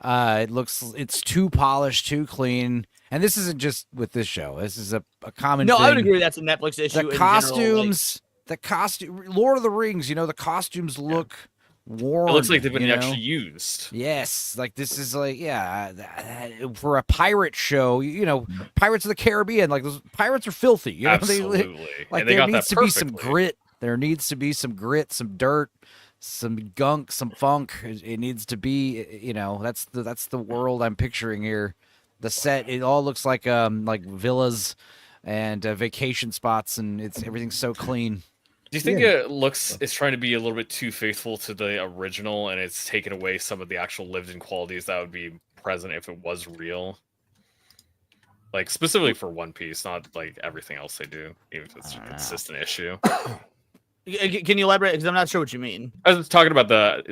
It's too polished, too clean. And this isn't just with this show. This is a common No, thing. I would agree that's a Netflix issue. The in costumes, Lord of the Rings, the costumes look worn. It looks like they've been you know? actually used. Yes, like this is like, for a pirate show, Pirates of the Caribbean, like those pirates are filthy. You know, Absolutely. like and they there got needs that to be some perfectly. grit. There needs to be some grit, some dirt, some gunk, some funk. It needs to be, that's the world I'm picturing here. The set, it all looks like villas and vacation spots, and everything's so clean. Do you think it's trying to be a little bit too faithful to the original, and it's taken away some of the actual lived-in qualities that would be present if it was real? Like specifically for One Piece, not like everything else they do, even if it's a consistent issue. Can you elaborate? Because I'm not sure what you mean. I was talking about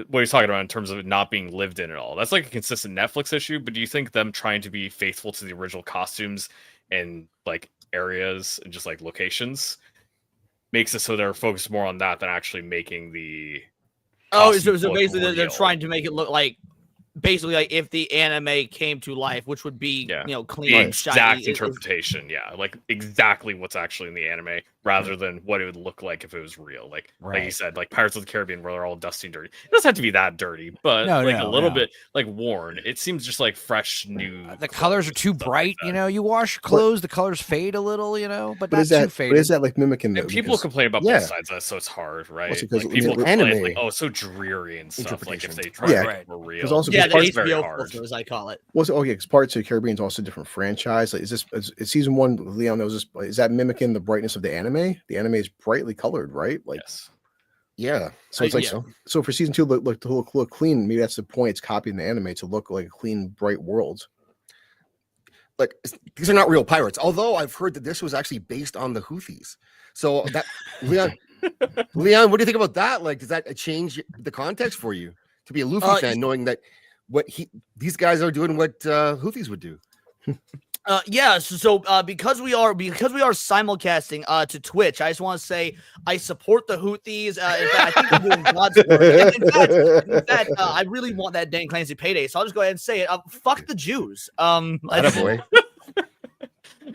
what he's talking about in terms of it not being lived in at all. That's like a consistent Netflix issue, but do you think them trying to be faithful to the original costumes and like areas and just like locations makes it so they're focused more on that than actually making the So costumes look basically they're real? trying to make it look like basically like if the anime came to life, which would be clean, the and exact shiny. interpretation, like exactly what's actually in the anime, rather than what it would look like if it was real. Like you said, like Pirates of the Caribbean, where they're all dusty and dirty. It doesn't have to be that dirty, but a little bit like worn. It seems just like fresh, new. The colors are too bright. You wash clothes, the colors fade a little. But not is that? too faded. But is that like mimicking? And people complain about both sides of that, so it's hard, right? Also, 'cause Like, people the complain, anime like, it's so dreary and stuff. Like if they try Yeah. to make it more real, Also, Yeah, the parts- very HBO hard. filter, as I call it. because Pirates of the Caribbean is also a different franchise. Like, is season 1? Leon knows this. Is that mimicking the brightness of the anime? The anime is brightly colored, right? Like, yes. Yeah. So it's like yeah. so for season 2 to look clean. Maybe that's the point. It's copying the anime to look like a clean, bright world. Like these are not real pirates. Although I've heard that this was actually based on the Houthis. So that Leon, what do you think about that? Like, does that change the context for you to be a Luffy fan, knowing that these guys are doing what Houthis would do? Yeah, so because we are simulcasting to Twitch, I just want to say I support the Houthis. In fact, I think they're doing God's work. In fact, I really want that Dan Clancy payday, so I'll just go ahead and say it. Fuck the Jews. Boy.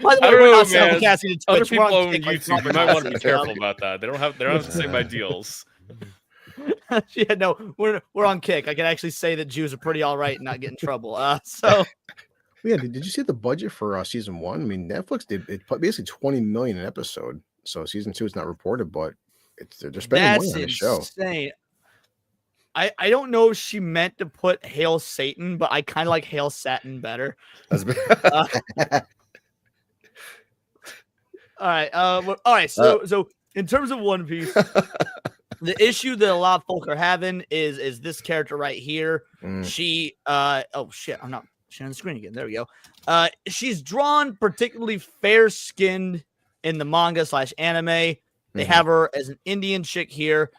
By the way, I don't we're know, not man. simulcasting to Other Twitch. people We're on own Kick, like, YouTube. You might want to be careful about that. They don't have the same ideals. Yeah, no, we're on Kick. I can actually say that Jews are pretty all right and not get in trouble. So. Yeah, did you see the budget for season 1? I mean, Netflix did basically 20 million an episode. So season 2 is not reported, but they're spending money on the show. Insane. I don't know if she meant to put Hail Satan, but I kind of like Hail Satin better. All right. So in terms of One Piece, the issue that a lot of folk are having is this character right here. She oh shit, I'm not sharing the screen again. There we go. She's drawn particularly fair-skinned in the manga / anime. They have her as an Indian chick here.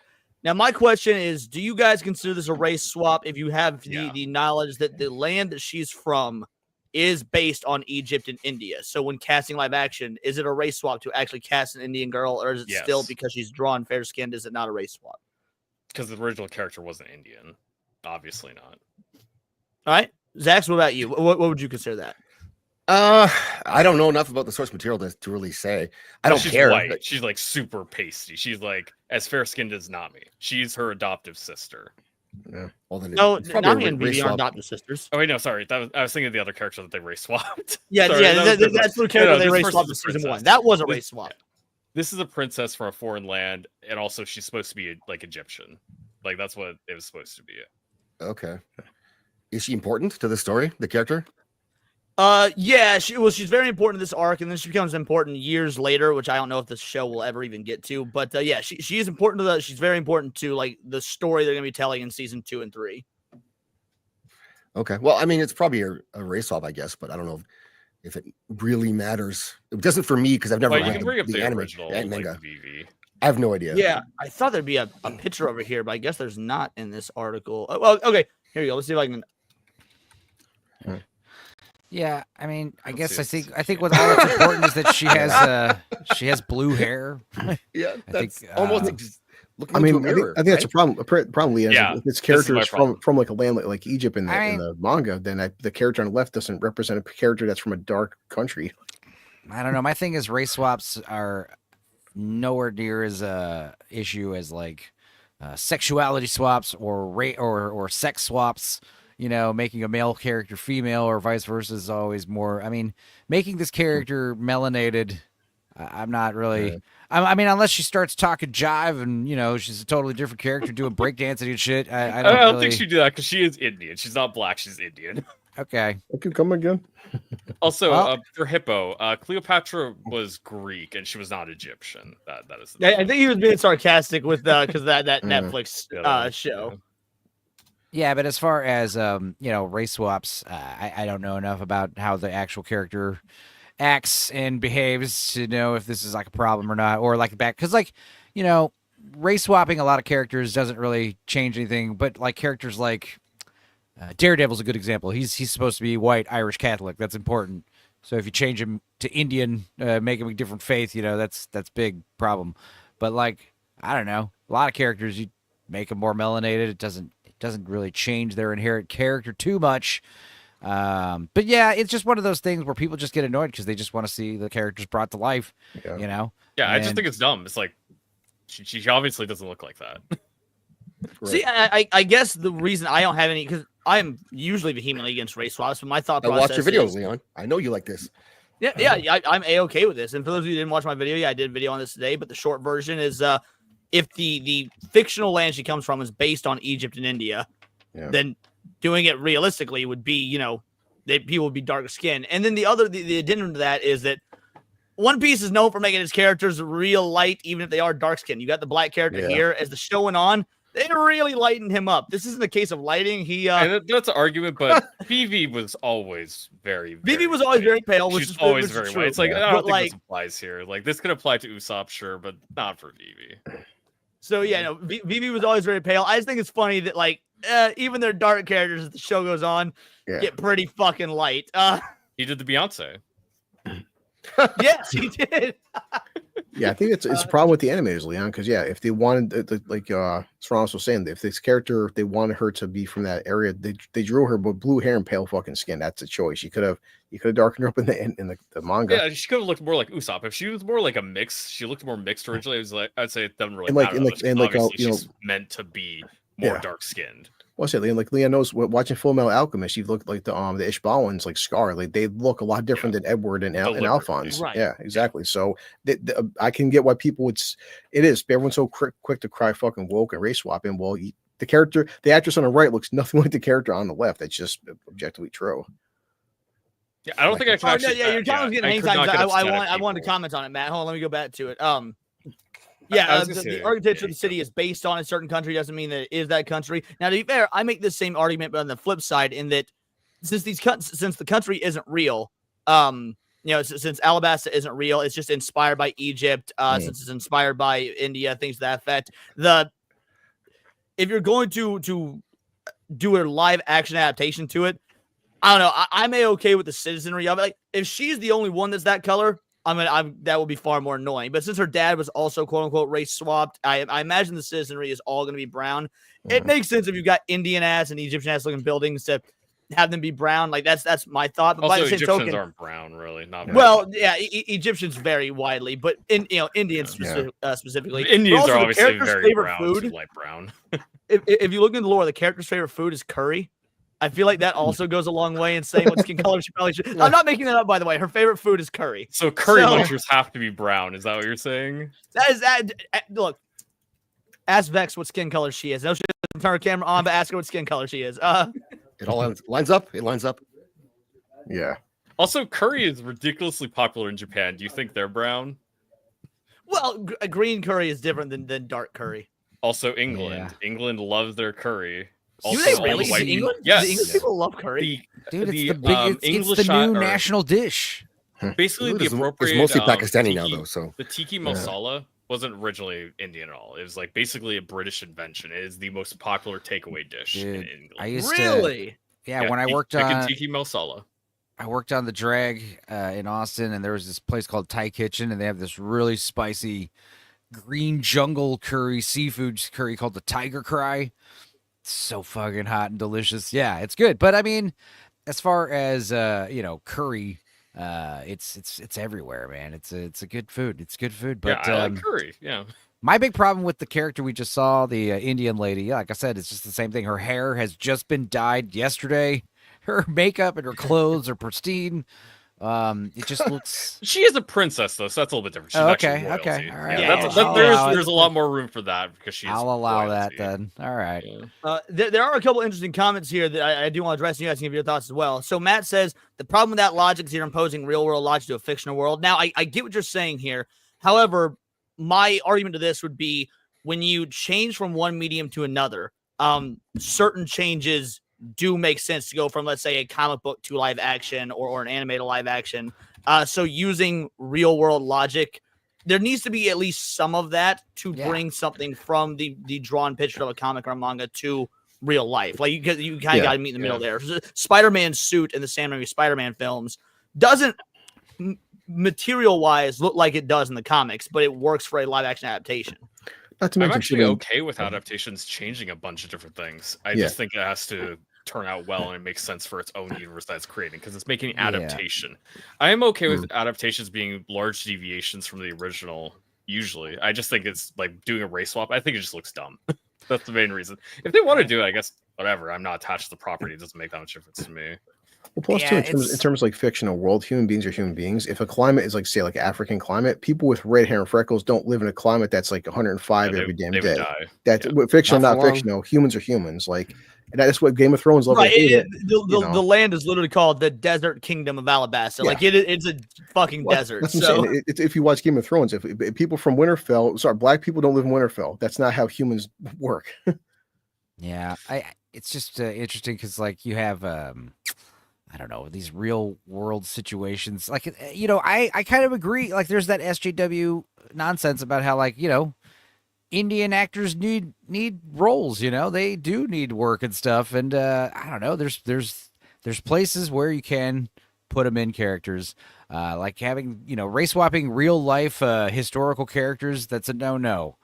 Now, my question is, do you guys consider this a race swap if you have the knowledge that the land that she's from is based on Egypt and India? So when casting live action, is it a race swap to actually cast an Indian girl, or is it still because she's drawn fair-skinned, is it not a race swap? Because the original character wasn't Indian. Obviously not. All right. Zach, what about you? What would you consider that? I don't know enough about the source material to really say. I don't care. White. She's like super pasty. She's like as fair skinned as Nami. She's her adoptive sister. Yeah. Well, then no, Nami and Vivi aren't adoptive sisters. Oh wait, no, sorry. I was thinking of the other character that they race swapped. Yeah, sorry, that's the character they race swapped in season 1. That was a race swap. This is a princess from a foreign land, and also she's supposed to be like Egyptian. Like that's what it was supposed to be. Okay. Is she important to the story, the character? Yeah, she's very important to this arc, and then she becomes important years later, which I don't know if the show will ever even get to. But yeah, she is important to she's very important to like the story they're gonna be telling in season 2 and 3. Okay. Well, I mean, it's probably a race swap, I guess, but I don't know if it really matters. It doesn't for me because I've never read the anime and manga. I have no idea. Yeah, I thought there'd be a picture over here, but I guess there's not in this article. Well, okay, here we go. Let's see if I can. Yeah, I mean, I think what's all that's important is that she has blue hair. Yeah, that's think, almost. I mean, I think that's a problem. Probably, if this character is from like a land like Egypt in the manga, then the character on the left doesn't represent a character that's from a dark country. I don't know. My thing is race swaps are nowhere near as a issue as like sexuality swaps or sex swaps. You know, making a male character female or vice versa is always more. I mean, making this character melanated, I'm not really. I mean, unless she starts talking jive and she's a totally different character doing breakdancing and shit. I don't think she'd do that because she is Indian. She's not black. She's Indian. Okay. Okay, come again. Also, for Hippo, Cleopatra was Greek and she was not Egyptian. That is. I think he was being sarcastic with because that Netflix show. Yeah, but as far as race swaps, I don't know enough about how the actual character acts and behaves to know if this is like a problem or not, or like back because race swapping a lot of characters doesn't really change anything. But like characters like Daredevil's a good example. He's supposed to be white, Irish Catholic. That's important. So if you change him to Indian, make him a different faith, that's big problem. But like I don't know, a lot of characters you make them more melanated. It doesn't really change their inherent character too much. But yeah, it's just one of those things where people just get annoyed because they just want to see the characters brought to life, Yeah, I just think it's dumb. It's like, she obviously doesn't look like that. Right. See, I guess the reason I don't have any, because I'm usually vehemently against race swaps, but my thought process I watch your videos, Leon. I know you like this. Yeah, I'm A-okay with this. And for those of you who didn't watch my video, I did a video on this today, but the short version is, if the fictional land she comes from is based on Egypt and India, then doing it realistically would be, that people would be dark skinned. And then the addendum to that is that One Piece is known for making its characters real light, even if they are dark skinned. You got the black character here. As the show went on, they really lightened him up. This isn't a case of lighting. That's an argument, but Vivi was always Vivi was always very pale, which She's is always which is very true. white. It's like I don't But, think this applies here. Like this could apply to Usopp, sure, but not for Vivi. So yeah, no, Vivi was always very pale. I just think it's funny that like even their dark characters as the show goes on get pretty fucking light. He did the Beyonce. Yes, he did. Yeah, I think it's a problem with the animators, Leon, because if they wanted like Sronos was saying, if this character they wanted her to be from that area, they drew her with blue hair and pale fucking skin. That's a choice. You could have darkened her up in the manga. Yeah, she could have looked more like Usopp. If she was more like a mix, she looked more mixed originally. It was like I'd say it doesn't really matter. She's meant to be more dark skinned. Well, I said, like Leon knows, watching Full Metal Alchemist, you look like the Ishbalans, like Scar, like they look a lot different than Edward and Alphonse. Right. Yeah, exactly. So I can get why people everyone's so quick to cry fucking woke and race swapping. Well, the actress on the right looks nothing like the character on the left. That's just objectively true. Yeah, I don't think I can. Your time was getting hang time. I wanted to comment on it, Matt. Hold on, let me go back to it. The architecture of the city is based on a certain country doesn't mean that it is that country. Now, to be fair, I make this same argument, but on the flip side, in that since the country isn't real, since Alabasta isn't real, it's just inspired by Egypt. Since it's inspired by India, things to that effect. If you're going to do a live action adaptation to it, I don't know. I'm okay with the citizenry of it. Like, if she's the only one that's that color, that would be far more annoying. But since her dad was also quote unquote race swapped, I imagine the citizenry is all going to be brown. It makes sense if you've got Indian ass and Egyptian ass looking buildings to have them be brown. Like that's my thought. But also, by the same Egyptians token, aren't brown, really. Not well, yeah, Egyptians vary widely, but Indians specifically. Indians are obviously very brown, food, light brown. if you look into the lore, the character's favorite food is curry. I feel like that also goes a long way in saying what skin color she probably should. I'm not making that up, by the way. Her favorite food is curry. So curry munchers have to be brown. Is that what you're saying? Look, ask Vex what skin color she is. No, she doesn't turn her camera on, but ask her what skin color she is. It all lines up. It lines up. Yeah. Also, curry is ridiculously popular in Japan. Do you think they're brown? Well, green curry is different than dark curry. Also, England. Yeah. England loves their curry. Also, do they really? In England? Yes. The English people love curry. Dude, it's the new national dish. Basically, the appropriate. It's mostly Pakistani now, though. So the tiki masala wasn't originally Indian at all. It was like basically a British invention. It is the most popular takeaway dish in England. I used to, when I worked on tiki masala. I worked on the drag in Austin, and there was this place called Thai Kitchen, and they have this really spicy green jungle curry, seafood curry called the Tiger Cry. So fucking hot and delicious. Yeah, it's good. But I mean, as far as curry, it's everywhere, man. It's a good food. It's good food. But I like curry. Yeah. My big problem with the character we just saw, the Indian lady, like I said, it's just the same thing. Her hair has just been dyed yesterday. Her makeup and her clothes are pristine. It just looks. She is a princess, though, so that's a little bit different. She's okay, all right. Yeah, there's a lot more room for that because she's. I'll allow that then. All right. Yeah. There are a couple interesting comments here that I do want to address. And you guys can give your thoughts as well. So Matt says the problem with that logic is you're imposing real world logic to a fictional world. Now I get what you're saying here. However, my argument to this would be when you change from one medium to another, certain changes do make sense to go from, let's say, a comic book to live action or an animated live action. So using real world logic, there needs to be at least some of that to bring something from the drawn picture of a comic or a manga to real life. Like you kind of got to meet in the middle there. Spider-Man's suit in the Sam Raimi Spider-Man films doesn't material wise look like it does in the comics, but it works for a live action adaptation. I'm actually okay with adaptations changing a bunch of different things. I just think it has to turn out well and it makes sense for its own universe that it's creating because it's making adaptation. I am okay with adaptations being large deviations from the original. Usually, I just think it's like doing a race swap. I think it just looks dumb. That's the main reason. If they want to do it, I guess whatever. I'm not attached to the property. It doesn't make that much difference to me. Well, plus too, Yeah, in terms of like fictional world, human beings are human beings. If a climate is like, say, like African climate, people with red hair and freckles don't live in a climate that's like 105 every damn they would day. die. That's Yeah. fictional, Not for not long. fictional. Humans are humans. Like, and that's what Game of Thrones love. Right, to hate it, the land is literally called the Desert Kingdom of Alabasta. Yeah. Like it's a fucking Well, desert. that's what So I'm saying. If you watch Game of Thrones, if people from Winterfell, sorry, black people don't live in Winterfell. That's not how humans work. Yeah, it's just interesting because like you have I don't know, these real world situations. Like I kind of agree. Like there's that SJW nonsense about how like Indian actors need roles. They do need work and stuff. And I don't know. There's places where you can put them in characters. Like having race swapping real life historical characters. That's a no.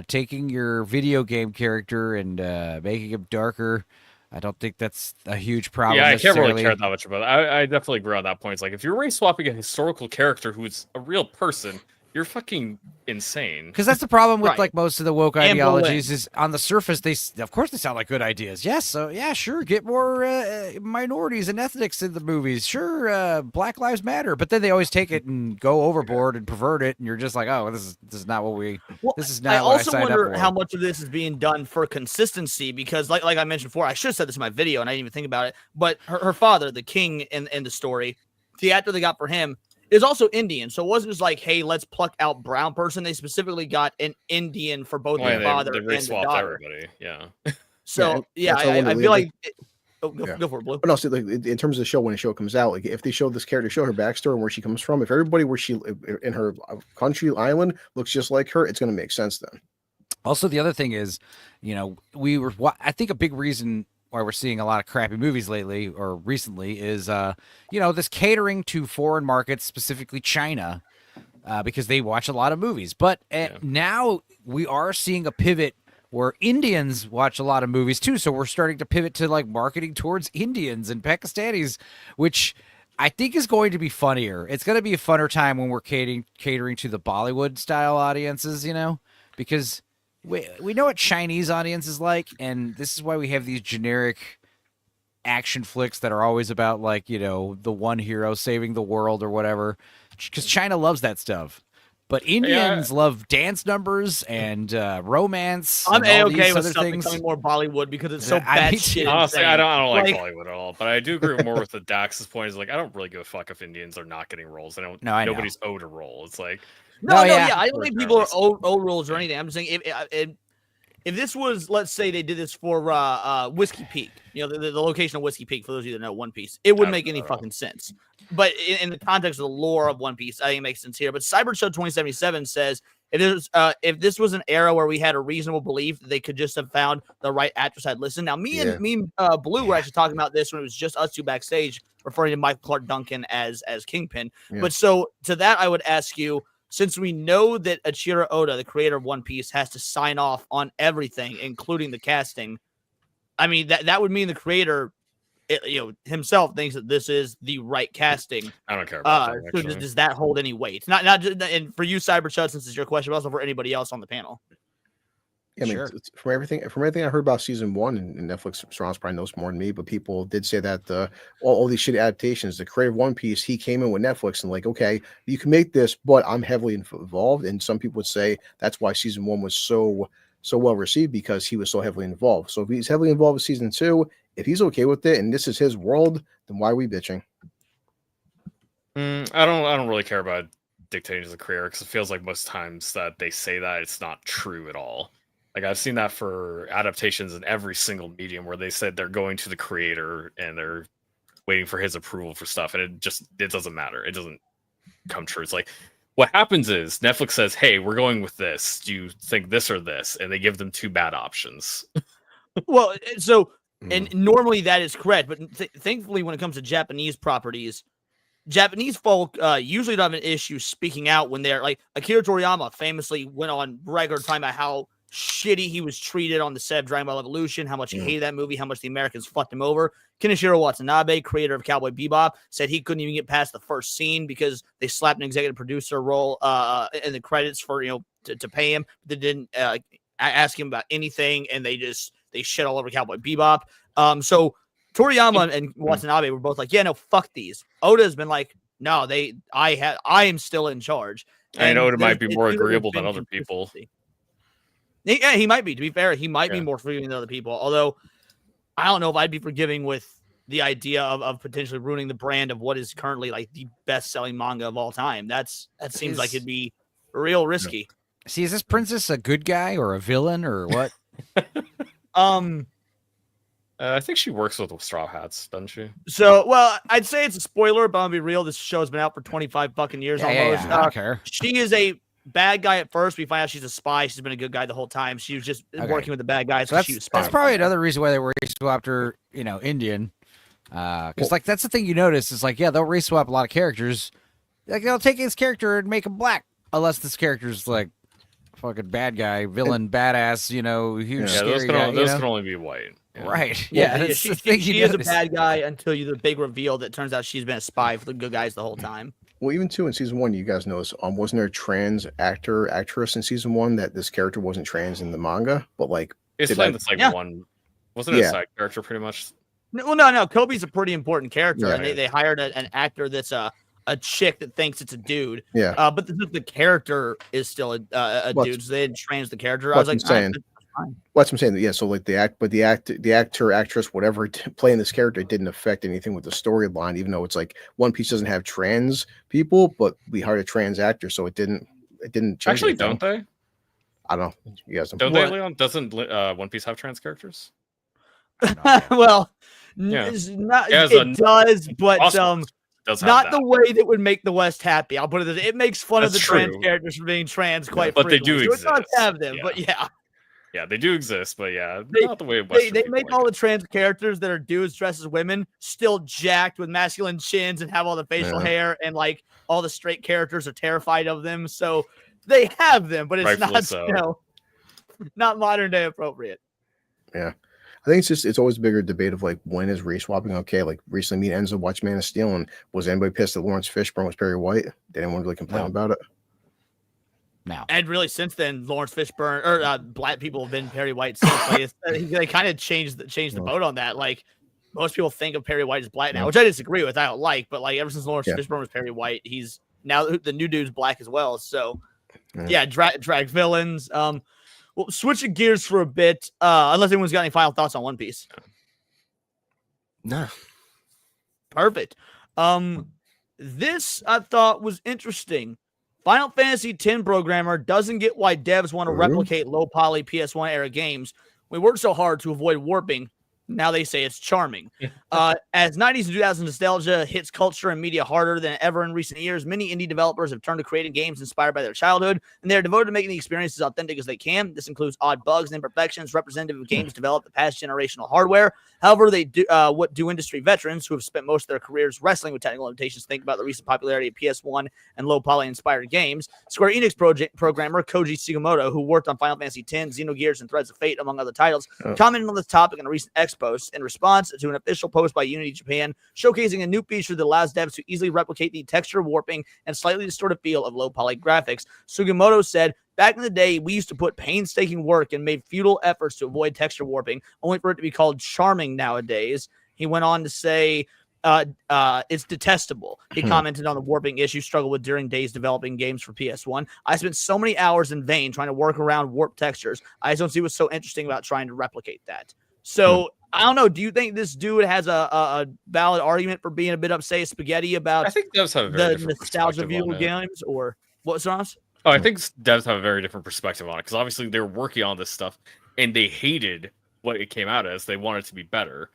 Taking your video game character and making him darker, I don't think that's a huge problem. Yeah, I can't really care that much about it. I definitely agree on that point. It's like if you're race swapping a historical character who's a real person, you're fucking insane. Because that's the problem with Right. like most of the woke And ideologies is on the surface of course they sound like good ideas. Yes, so yeah, sure, get more minorities and ethnics in the movies. Sure, Black Lives Matter, but then they always take it and go overboard and pervert it, and you're just like, oh, this is not what we. Well, This is not I what I also signed up wonder for. how much of this is being done for consistency because, like I mentioned before, I should have said this in my video and I didn't even think about it. But her father, the king in the story, the actor they got for him is also Indian. So it wasn't just like, hey, let's pluck out brown person. They specifically got an Indian for both the father they and race the swapped daughter. everybody. Yeah. So Yeah, that's how I feel like. Go for it, Blue. But also, like in terms of the show, when the show comes out, like if they show this character, show her backstory and where she comes from, if everybody where she in her country island looks just like her, it's going to make sense then. Also, the other thing is, I think a big reason why we're seeing a lot of crappy movies lately or recently is, this catering to foreign markets, specifically China, because they watch a lot of movies. But now we are seeing a pivot where Indians watch a lot of movies too. So we're starting to pivot to like marketing towards Indians and Pakistanis, which I think is going to be funnier. It's going to be a funner time when we're catering to the Bollywood style audiences, because we know what Chinese audience is like, and this is why we have these generic action flicks that are always about like, the one hero saving the world or whatever, because China loves that stuff. But Indians love dance numbers and romance. I'm and all A-okay these with other stuff things. becoming more Bollywood because it's so Me bad too. shit. Honestly, I don't like Like- Bollywood at all. But I do agree more with the Dax's point. Is like I don't really give a fuck if Indians are not getting roles. I know. Nobody's owed a role. It's like No, yeah. I don't think people are old rules or anything. I'm just saying if this was, let's say they did this for Whiskey Peak, the location of Whiskey Peak, for those of you that know One Piece, it wouldn't make any fucking sense. But in the context of the lore of One Piece, I think it makes sense here. But Cybershow 2077 says if this was an era where we had a reasonable belief that they could just have found the right actress I'd listen. Now, me and Blue were actually talking about this when it was just us two backstage, referring to Michael Clark Duncan as Kingpin. Yeah. But so to that, I would ask you, since we know that Eiichiro Oda, the creator of One Piece, has to sign off on everything, including the casting, I mean, that would mean the creator, himself thinks that this is the right casting. I don't care about that. So Actually. does that hold any weight? Not just, and for you, Cybershot, since it's your question, but also for anybody else on the panel. I mean, Sure. it's from everything I heard about season one, and Netflix Strong's probably knows more than me, but people did say that all these shitty adaptations, the creator of One Piece, he came in with Netflix and like, okay, you can make this, but I'm heavily involved. And some people would say that's why season one was so well received, because he was so heavily involved. So if he's heavily involved with season two, if he's okay with it and this is his world, then why are we bitching? I don't really care about dictating to the creator because it feels like most times that they say that it's not true at all. Like I've seen that for adaptations in every single medium where they said they're going to the creator and they're waiting for his approval for stuff, and it doesn't matter. It doesn't come true. It's like what happens is Netflix says, "Hey, we're going with this. Do you think this or this?" And they give them two bad options. Well, so and normally that is correct, but thankfully, when it comes to Japanese properties, Japanese folk usually don't have an issue speaking out when they're like Akira Toriyama famously went on regular time about how shitty he was treated on the set of Dragon Ball Evolution, how much he hated that movie, how much the Americans fucked him over. Kenichiro Watanabe, creator of Cowboy Bebop, said he couldn't even get past the first scene because they slapped an executive producer role in the credits for to pay him. They didn't ask him about anything, and they shit all over Cowboy Bebop. So Toriyama and Watanabe were both like, yeah, no, fuck these. Oda's been like, no, I am still in charge. And Oda might be it more seems like agreeable there's than been other people. consistency. Yeah, he might be. To be fair, he might be more forgiving than other people. Although, I don't know if I'd be forgiving with the idea of potentially ruining the brand of what is currently like the best-selling manga of all time. That seems like it'd be real risky. See, is this princess a good guy or a villain or what? I think she works with Straw Hats, doesn't she? So, well, I'd say it's a spoiler, but I'll be real. This show's been out for 25 fucking years almost. Yeah, I don't care. She is a bad guy at first. We find out she's a spy. She's been a good guy the whole time. She was just working with the bad guys. So that's probably another reason why they race swapped her, Indian. Because like that's the thing you notice is like, yeah, they'll race swap a lot of characters. Like they'll take his character and make him black, unless this character's like fucking bad guy, villain, badass, huge scary guy. Those can only be white. Yeah. Right. Yeah, she is a bad guy until the big reveal that turns out she's been a spy for the good guys the whole time. Well, even too in season 1, you guys noticed, wasn't there a trans actress in season 1 that this character wasn't trans in the manga, but like it's like one, wasn't it a side character pretty much? No. Kobe's a pretty important character, and they hired an actor that's a chick that thinks it's a dude. Yeah. But the character is still a dude, so they didn't trans the character. I was like, saying. Well, that's what I'm saying. Yeah, so like the actor, actress, whatever playing this character, it didn't affect anything with the storyline, even though it's like One Piece doesn't have trans people, but we hired a trans actor, so it didn't change. Actually, anything. don't they? I don't know. You guys don't they, Leon? Doesn't One Piece have trans characters? Well, it does, but not the way that would make the West happy. I'll put it this way. It makes fun of the trans characters for being trans quite frequently. But they do exist. It does have them, but yeah. Yeah, they do exist, but not the way they make all the trans characters that are dudes dressed as women still jacked with masculine chins and have all the facial hair, and like all the straight characters are terrified of them. So they have them, but it's not modern day appropriate. Yeah. I think it's always a bigger debate of like when is race swapping okay? Like recently me and Enzo watched Man of Steel, and was anybody pissed that Lawrence Fishburne was Perry White? Did anyone really complain about it? No. And really, since then, Lawrence Fishburne or black people have been Perry White since. Like, they kind of changed the boat on that. Like most people think of Perry White as black now, which I disagree with. I don't like, but like ever since Lawrence Fishburne was Perry White, he's now the new dude's black as well. So drag villains. Well, switching gears for a bit, unless anyone's got any final thoughts on One Piece. No. Perfect. This I thought was interesting. Final Fantasy X programmer doesn't get why devs want to replicate low poly PS1 era games. We worked so hard to avoid warping. Now they say it's charming. As 90s and 2000s nostalgia hits culture and media harder than ever in recent years, many indie developers have turned to creating games inspired by their childhood, and they are devoted to making the experiences as authentic as they can. This includes odd bugs and imperfections representative of games developed with past generational hardware. However, they do what do industry veterans who have spent most of their careers wrestling with technical limitations think about the recent popularity of PS1 and low poly inspired games. Square Enix programmer Koji Sugimoto, who worked on Final Fantasy X, Xenogears, and Threads of Fate, among other titles, commented on this topic in a recent X post in response to an official post by Unity Japan showcasing a new feature that allows devs to easily replicate the texture warping and slightly distorted feel of low poly graphics. Sugimoto said, "Back in the day, we used to put painstaking work and made futile efforts to avoid texture warping, only for it to be called charming nowadays." He went on to say, it's detestable. He commented on the warping issue struggled with during days developing games for PS1. "I spent so many hours in vain trying to work around warped textures. I just don't see what's so interesting about trying to replicate that." So I don't know. Do you think this dude has a valid argument for being a bit upset spaghetti about I think devs have a very the nostalgia of video games, or what, Sauce? Oh, I think devs have a very different perspective on it because obviously they're working on this stuff and they hated what it came out as. They wanted it to be better,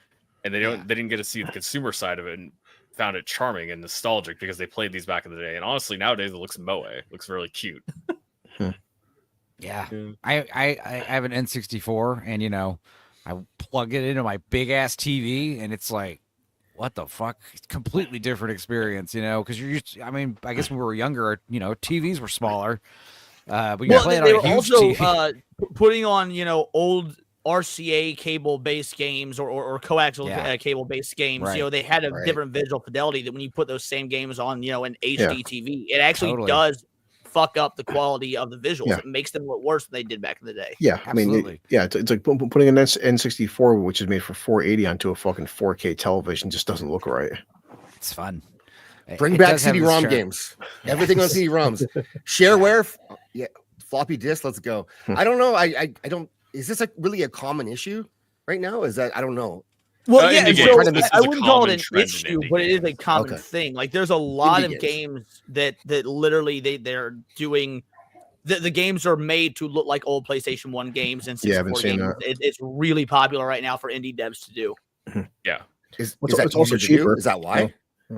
and they didn't get to see the consumer side of it and found it charming and nostalgic because they played these back in the day. And honestly, nowadays it looks moe. It looks really cute. Yeah. I have an N64, and I plug it into my big ass TV, and it's like, what the fuck? It's a completely different experience, because you're used to, I guess when we were younger, TVs were smaller. But you play it on they a were huge also TV. Putting on, RCA cable-based games or coaxial cable-based games. Right. They had a different visual fidelity that when you put those same games on, an HD TV, it actually does fuck up the quality of the visuals. Yeah. It makes them look worse than they did back in the day. Yeah, I mean, Absolutely. it's like putting an N64, which is made for 480, onto a fucking 4K television, just doesn't look right. It's fun. Bring It back does have its CD-ROM charm. games. Everything on CD-ROMs. Shareware, yeah, floppy disk. Let's go. I don't know. I don't. Is this really a common issue right now? Is that I don't know. Well, yeah, indie and games, so this I is a wouldn't call it common an trend in issue, indie but it is a games. common Okay. thing. Like there's a lot Indie of games that literally they're doing. The games are made to look like old PlayStation 1 games and Yeah, I haven't 64 seen games. It's really popular right now for indie devs to do. Yeah. Is It's that also easier to do? cheaper. Is that why? Yeah.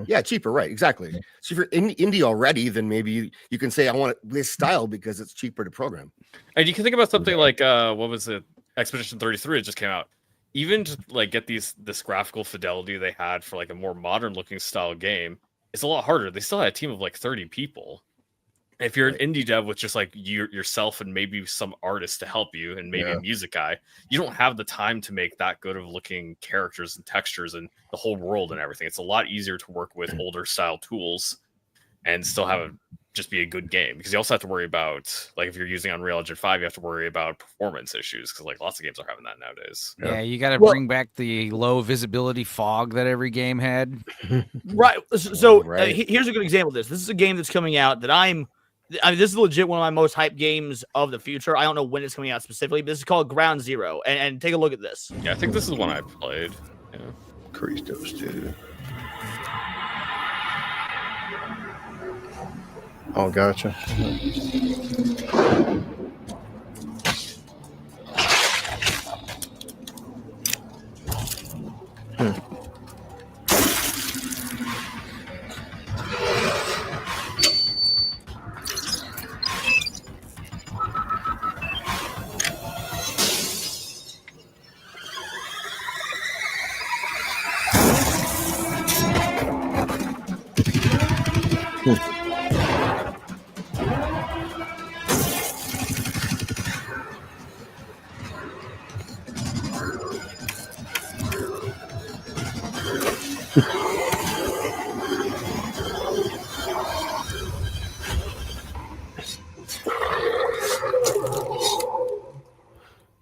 Yeah, cheaper, right? Exactly. So if you're in indie already, then maybe you can say I want this style because it's cheaper to program. And you can think about something like what was it? Expedition 33 it just came out. Even to like get this graphical fidelity they had for like a more modern looking style game, it's a lot harder. They still had a team of like 30 people. If you're an indie dev with just like yourself and maybe some artists to help you and maybe a music guy, you don't have the time to make that good of looking characters and textures and the whole world and everything. It's a lot easier to work with older style tools and still have just be a good game, because you also have to worry about, like, if you're using Unreal Engine 5, you have to worry about performance issues, because like lots of games are having that nowadays. Yeah, you got to bring back the low visibility fog that every game had. Right. So Right. Here's a good example of this. This is a game that's coming out that I mean, this is legit one of my most hyped games of the future. I don't know when it's coming out specifically, but this is called Ground Zero. And take a look at this. Yeah, I think this is one I played. Yeah. Christos, dude. Oh, gotcha.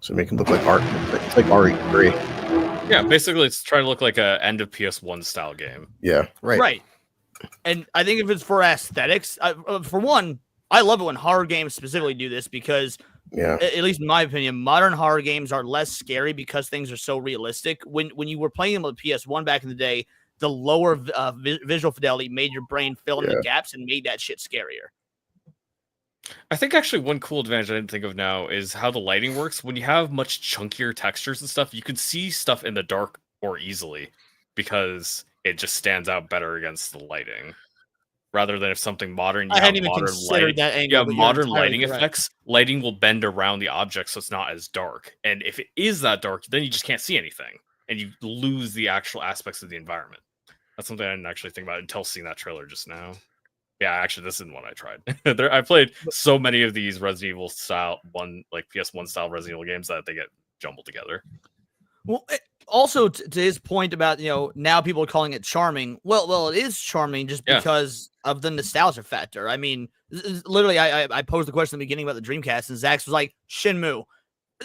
So make him look like art. It's like RE3. Yeah, basically it's trying to look like a end of PS1 style game. Yeah. Right. And I think if it's for aesthetics, for one, I love it when horror games specifically do this, because Yeah. at least in my opinion, modern horror games are less scary because things are so realistic. When you were playing them with PS1 back in the day, the lower visual fidelity made your brain fill in the gaps and made that shit scarier. I think actually one cool advantage I didn't think of now is how the lighting works. When you have much chunkier textures and stuff, you can see stuff in the dark more easily because it just stands out better against the lighting. Rather than if something modern, I hadn't even considered that angle. Yeah, but you're modern entirely lighting correct. effects. Lighting will bend around the object so it's not as dark. And if it is that dark, then you just can't see anything, and you lose the actual aspects of the environment. That's something I didn't actually think about until seeing that trailer just now. Yeah, actually, this isn't one I tried. I played so many of these Resident Evil style PS1 style Resident Evil games that they get jumbled together. Well, also to his point about, now people are calling it charming. Well, it is charming just because of the nostalgia factor. I mean, literally, I posed the question at the beginning about the Dreamcast, and Zach was like, Shenmue.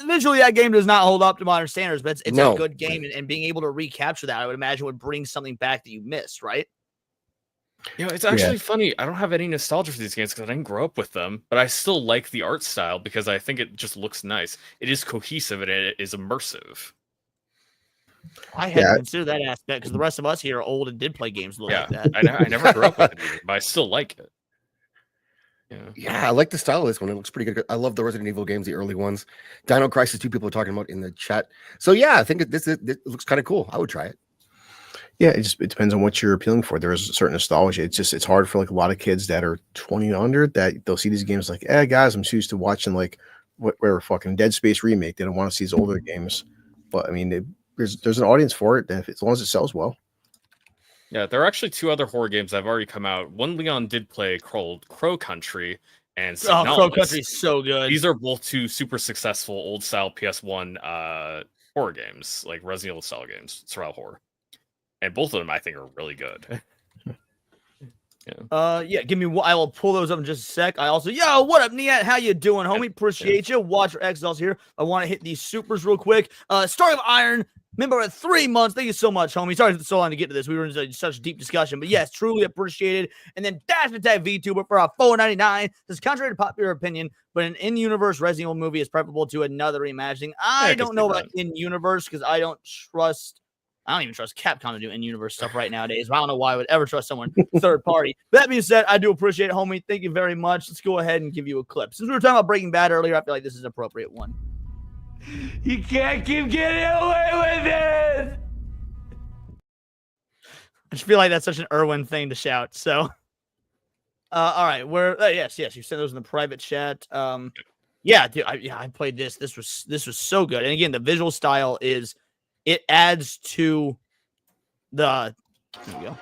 Visually, that game does not hold up to modern standards, but it's a good game, and being able to recapture that, I would imagine, would bring something back that you missed, right? It's actually funny. I don't have any nostalgia for these games because I didn't grow up with them, but I still like the art style because I think it just looks nice. It is cohesive and it is immersive. I hadn't considered that aspect because the rest of us here are old and did play games like that. I never grew up with it, either, but I still like it. Yeah, I like the style of this one. It looks pretty good. I love the Resident Evil games, the early ones. Dino Crisis 2 people are talking about in the chat. So yeah, I think it looks kind of cool. I would try it. Yeah, it depends on what you're appealing for. There is a certain nostalgia. It's hard for like a lot of kids that are 20 and under that they'll see these games like, guys, I'm used to watching like whatever fucking Dead Space remake. They don't want to see these older games. But I mean, there's an audience for it, as long as it sells well. Yeah, there are actually two other horror games that have already come out. One Leon did play called Crow Country, and Crow Country is so good. These are both two super successful old style PS1 horror games, like Resident Evil style games, survival horror. And both of them, I think, are really good. Yeah, give me. I will pull those up in just a sec. I also, what up, Niet? How you doing, homie? Appreciate you. Watcher X also here. I want to hit these supers real quick. Story of Iron. Member of 3 months. Thank you so much, homie. Sorry for so long to get to this. We were in such deep discussion, but yes, truly appreciated. And then Dash Attack VTuber for $4.99. This is contrary to popular opinion, but an in-universe Resident Evil movie is preferable to another reimagining. I don't know about in-universe because I don't even trust Capcom to do in-universe stuff right nowadays. I don't know why I would ever trust someone third party. That being said, I do appreciate it, homie. Thank you very much. Let's go ahead and give you a clip. Since we were talking about Breaking Bad earlier, I feel like this is an appropriate one. You can't keep getting away with it. I just feel like that's such an Irwin thing to shout. So, all right, yes, you sent those in the private chat. Yeah, dude, I played this. This was so good. And again, the visual style it adds to the. Here we go.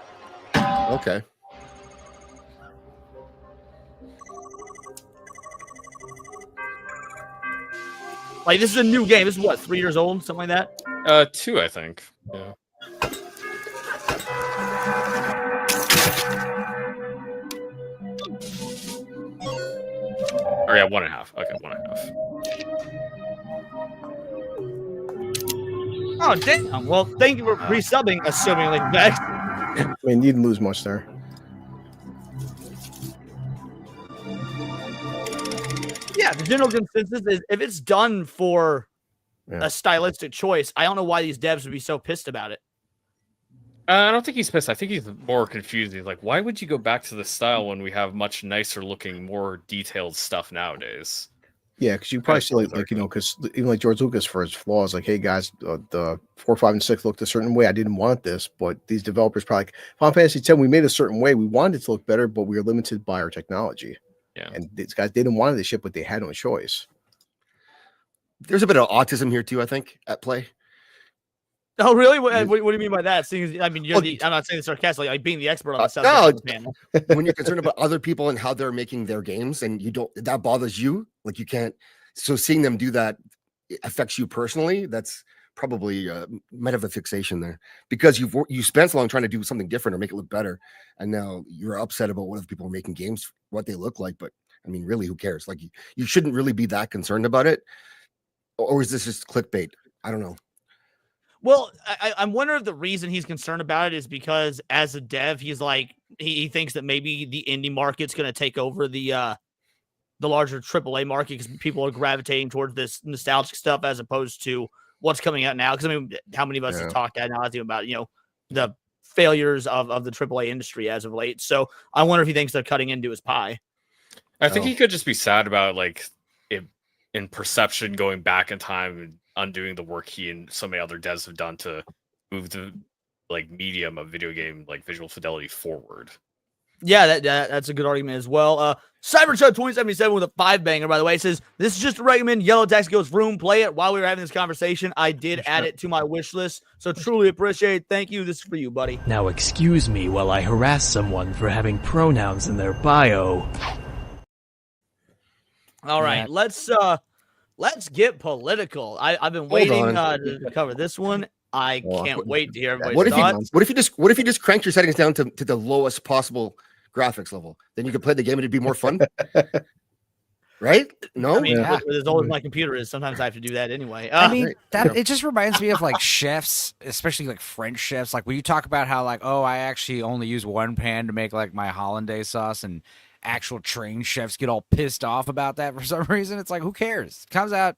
Okay. Like, this is a new game. This is what, 3 years old, something like that? 2, I think. Yeah. Or yeah, 1.5. Okay, 1.5. Oh, damn. Well, thank you for pre-subbing, assuming like that. I mean, you didn't lose much there. Yeah, the general consensus is if it's done for a stylistic choice, I don't know why these devs would be so pissed about it. I don't think he's pissed. I think he's more confused. He's like, why would you go back to this style when we have much nicer looking, more detailed stuff nowadays? Yeah, because you probably see because even like George Lucas for his flaws, like, hey guys, the 4, 5, and 6 looked a certain way. I didn't want this, but these developers probably like Final Fantasy X, we made a certain way. We wanted it to look better, but we were limited by our technology. Yeah, and these guys didn't want this shit, but they had no choice. There's a bit of autism here too, I think, at play. Oh, really? What do you mean by that? I mean, I'm not saying this sarcastically, like being the expert on the subject. No, when you're concerned about other people and how they're making their games, and that bothers you, like you can't. So seeing them do that affects you personally. That's probably might have a fixation there because you spent so long trying to do something different or make it look better, and now you're upset about what other people are making games, what they look like. But I mean, really, who cares? Like you shouldn't really be that concerned about it. Or is this just clickbait? I don't know. Well, I'm wondering if the reason he's concerned about it is because as a dev, he's like he thinks that maybe the indie market's going to take over the larger AAA market because people are gravitating towards this nostalgic stuff as opposed to what's coming out now. Because I mean, how many of us have talked ad nauseum about the failures of the AAA industry as of late? So I wonder if he thinks they're cutting into his pie. I think he could just be sad about like it in perception going back in time and undoing the work he and so many other devs have done to move the like medium of video game like visual fidelity forward. Yeah, that's a good argument as well. Cyberchud 2077 with a 5-banger, by the way, says this is just to recommend Yellow Taxi Ghost Room. Play it while we were having this conversation. I did add it to my wish list, so truly appreciate it. Thank you. This is for you, buddy. Now excuse me while I harass someone for having pronouns in their bio. All right, let's get political. I've been waiting to cover this one. I can't wait to hear everybody's thoughts. What if you just cranked your settings down to the lowest possible graphics level? Then you could play the game and it'd be more fun. Right? No, I mean, as old as my computer is, sometimes I have to do that anyway. I mean, it just reminds me of like chefs, especially like French chefs. Like when you talk about how like, oh, I actually only use one pan to make like my hollandaise sauce, and actual trained chefs get all pissed off about that for some reason. It's like, who cares? It comes out,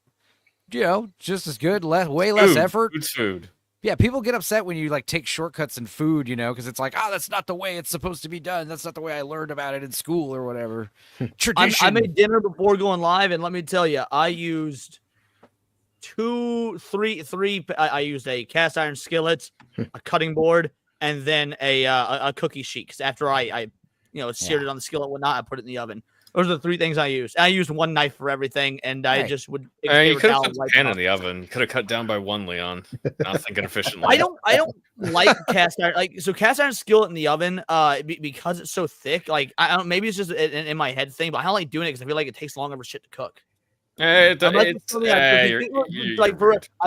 just as good, way less effort. Food's food. Yeah, people get upset when you like take shortcuts in food, because it's like, oh, that's not the way it's supposed to be done. That's not the way I learned about it in school or whatever. Tradition. I made dinner before going live, and let me tell you, I used three. I used a cast iron skillet, a cutting board, and then a cookie sheet. Because after I seared it on the skillet and whatnot, I put it in the oven. Those are the 3 things I used. I used one knife for everything, and I just would. You could have put the pan in the oven. Could have cut down by 1, Leon. Not thinking efficiently. I don't like cast iron. Cast iron skillet in the oven, because it's so thick. Like I don't. Maybe it's just in my head thing, but I don't like doing it because I feel like it takes longer for shit to cook. I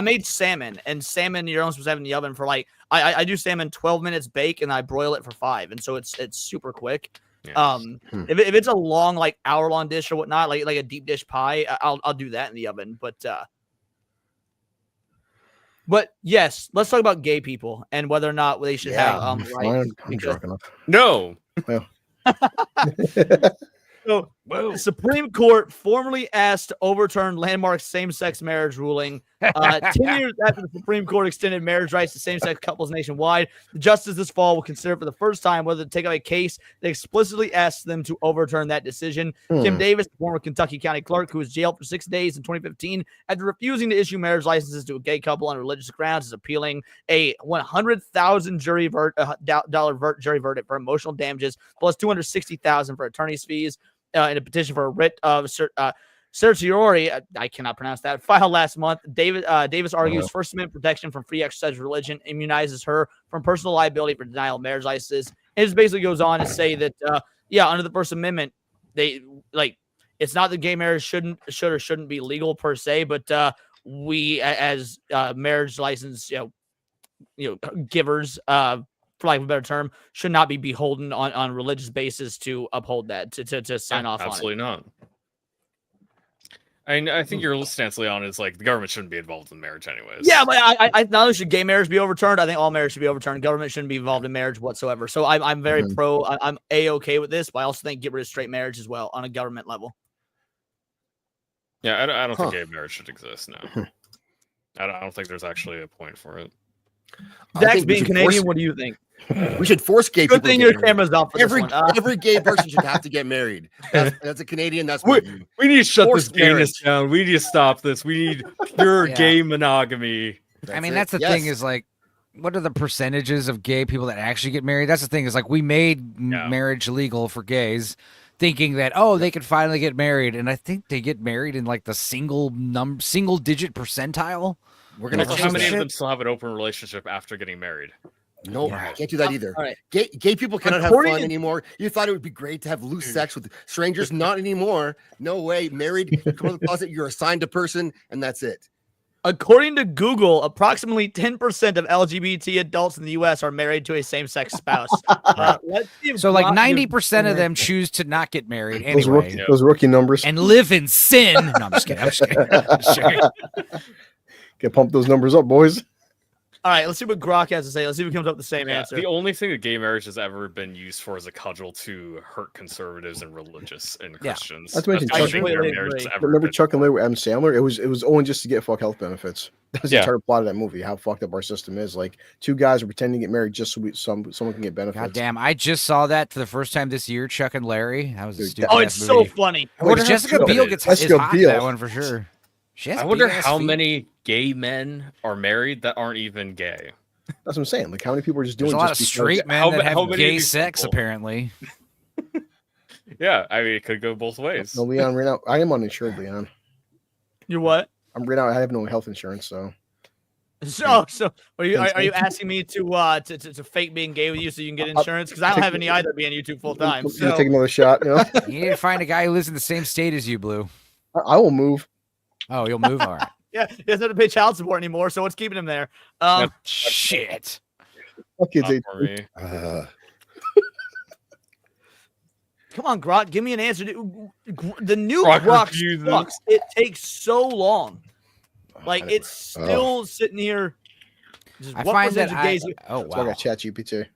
made salmon, and salmon you're only supposed to have in the oven for I do salmon 12 minutes bake, and I broil it for 5, and so it's super quick. Yeah. If it's a long, like hour-long dish or whatnot, like a deep dish pie, I'll do that in the oven. But yes, let's talk about gay people and whether or not they should have rights. I'm drunk enough. No. Well. So, the Supreme Court formally asked to overturn landmark same-sex marriage ruling. 10 years after the Supreme Court extended marriage rights to same-sex couples nationwide, the justice this fall will consider for the first time whether to take up a case that explicitly asks them to overturn that decision. Kim Davis, the former Kentucky County Clerk, who was jailed for 6 days in 2015 after refusing to issue marriage licenses to a gay couple on religious grounds, is appealing a $100,000 jury verdict for emotional damages plus $260,000 for attorney's fees. In a petition for a writ of certiorari, I cannot pronounce that, filed last month. Davis argues First Amendment protection from free exercise of religion immunizes her from personal liability for denial of marriage licenses. It just basically goes on to say that, under the First Amendment, it's not that gay marriage should or shouldn't be legal per se, but we as marriage license, givers, for lack of a better term, should not be beholden on religious basis to uphold that, to sign off on it. Absolutely not. I think your stance, Leon, is like the government shouldn't be involved in marriage anyways. Yeah, but I not only should gay marriage be overturned, I think all marriage should be overturned. Government shouldn't be involved in marriage whatsoever. So I'm very pro. I'm A-okay with this, but I also think get rid of straight marriage as well on a government level. Yeah, I don't think gay marriage should exist, no. I don't think there's actually a point for it. Zach's being Canadian, what do you think? We should force gay people. Good thing your camera's off for every this one. every gay person should have to get married. That's a Canadian. That's what we need to shut Force this gayness down. We need to stop this. We need pure gay monogamy. That's the thing is like, what are the percentages of gay people that actually get married? That's the thing is like we made marriage legal for gays, thinking that they could finally get married, and I think they get married in like the single digit percentile. We're gonna. How many of them still have an open relationship after getting married? No, can't do that either. All right. Gay people cannot have fun anymore. You thought it would be great to have loose sex with strangers. Not anymore. No way. Married, come out of the closet, you're assigned a person, and that's it. According to Google, approximately 10% of LGBT adults in the U.S. are married to a same-sex spouse. So like 90% of them choose to not get married anyway. Those rookie numbers. And live in sin. No, I'm just kidding. Get pump those numbers up, boys. All right, let's see what Grok has to say. Let's see if he comes up with the same answer. The only thing that gay marriage has ever been used for is a cudgel to hurt conservatives and religious and Christians. That's what remember Chuck and Larry with Adam Sandler? It was only just to get fuck health benefits. That was the entire plot of that movie. How fucked up our system is. Like two guys are pretending to get married just so someone can get benefits. God damn! I just saw that for the first time this year. Chuck and Larry. That was a stupid. Oh, it's so funny. Jessica Biel gets hot that one for sure. I wonder how many gay men are married that aren't even gay. That's what I'm saying. Like, how many people are just doing? There's a lot of straight men that have gay sex, apparently. Yeah, I mean, it could go both ways. No, Leon, right now, I am uninsured, Leon. You're what? I'm right now. I have no health insurance, so. So are you asking me to fake being gay with you so you can get insurance? Because I don't have any either being YouTube full time. So take another shot. You need to find a guy who lives in the same state as you, Blue. I will move. Oh, you'll move. All right. Yeah, he doesn't have to pay child support anymore, so what's keeping him there? Shit. Okay, come on, Grok, give me an answer. The new Grok sucks. It takes so long. Like it's still sitting here. I find that I got ChatGPT.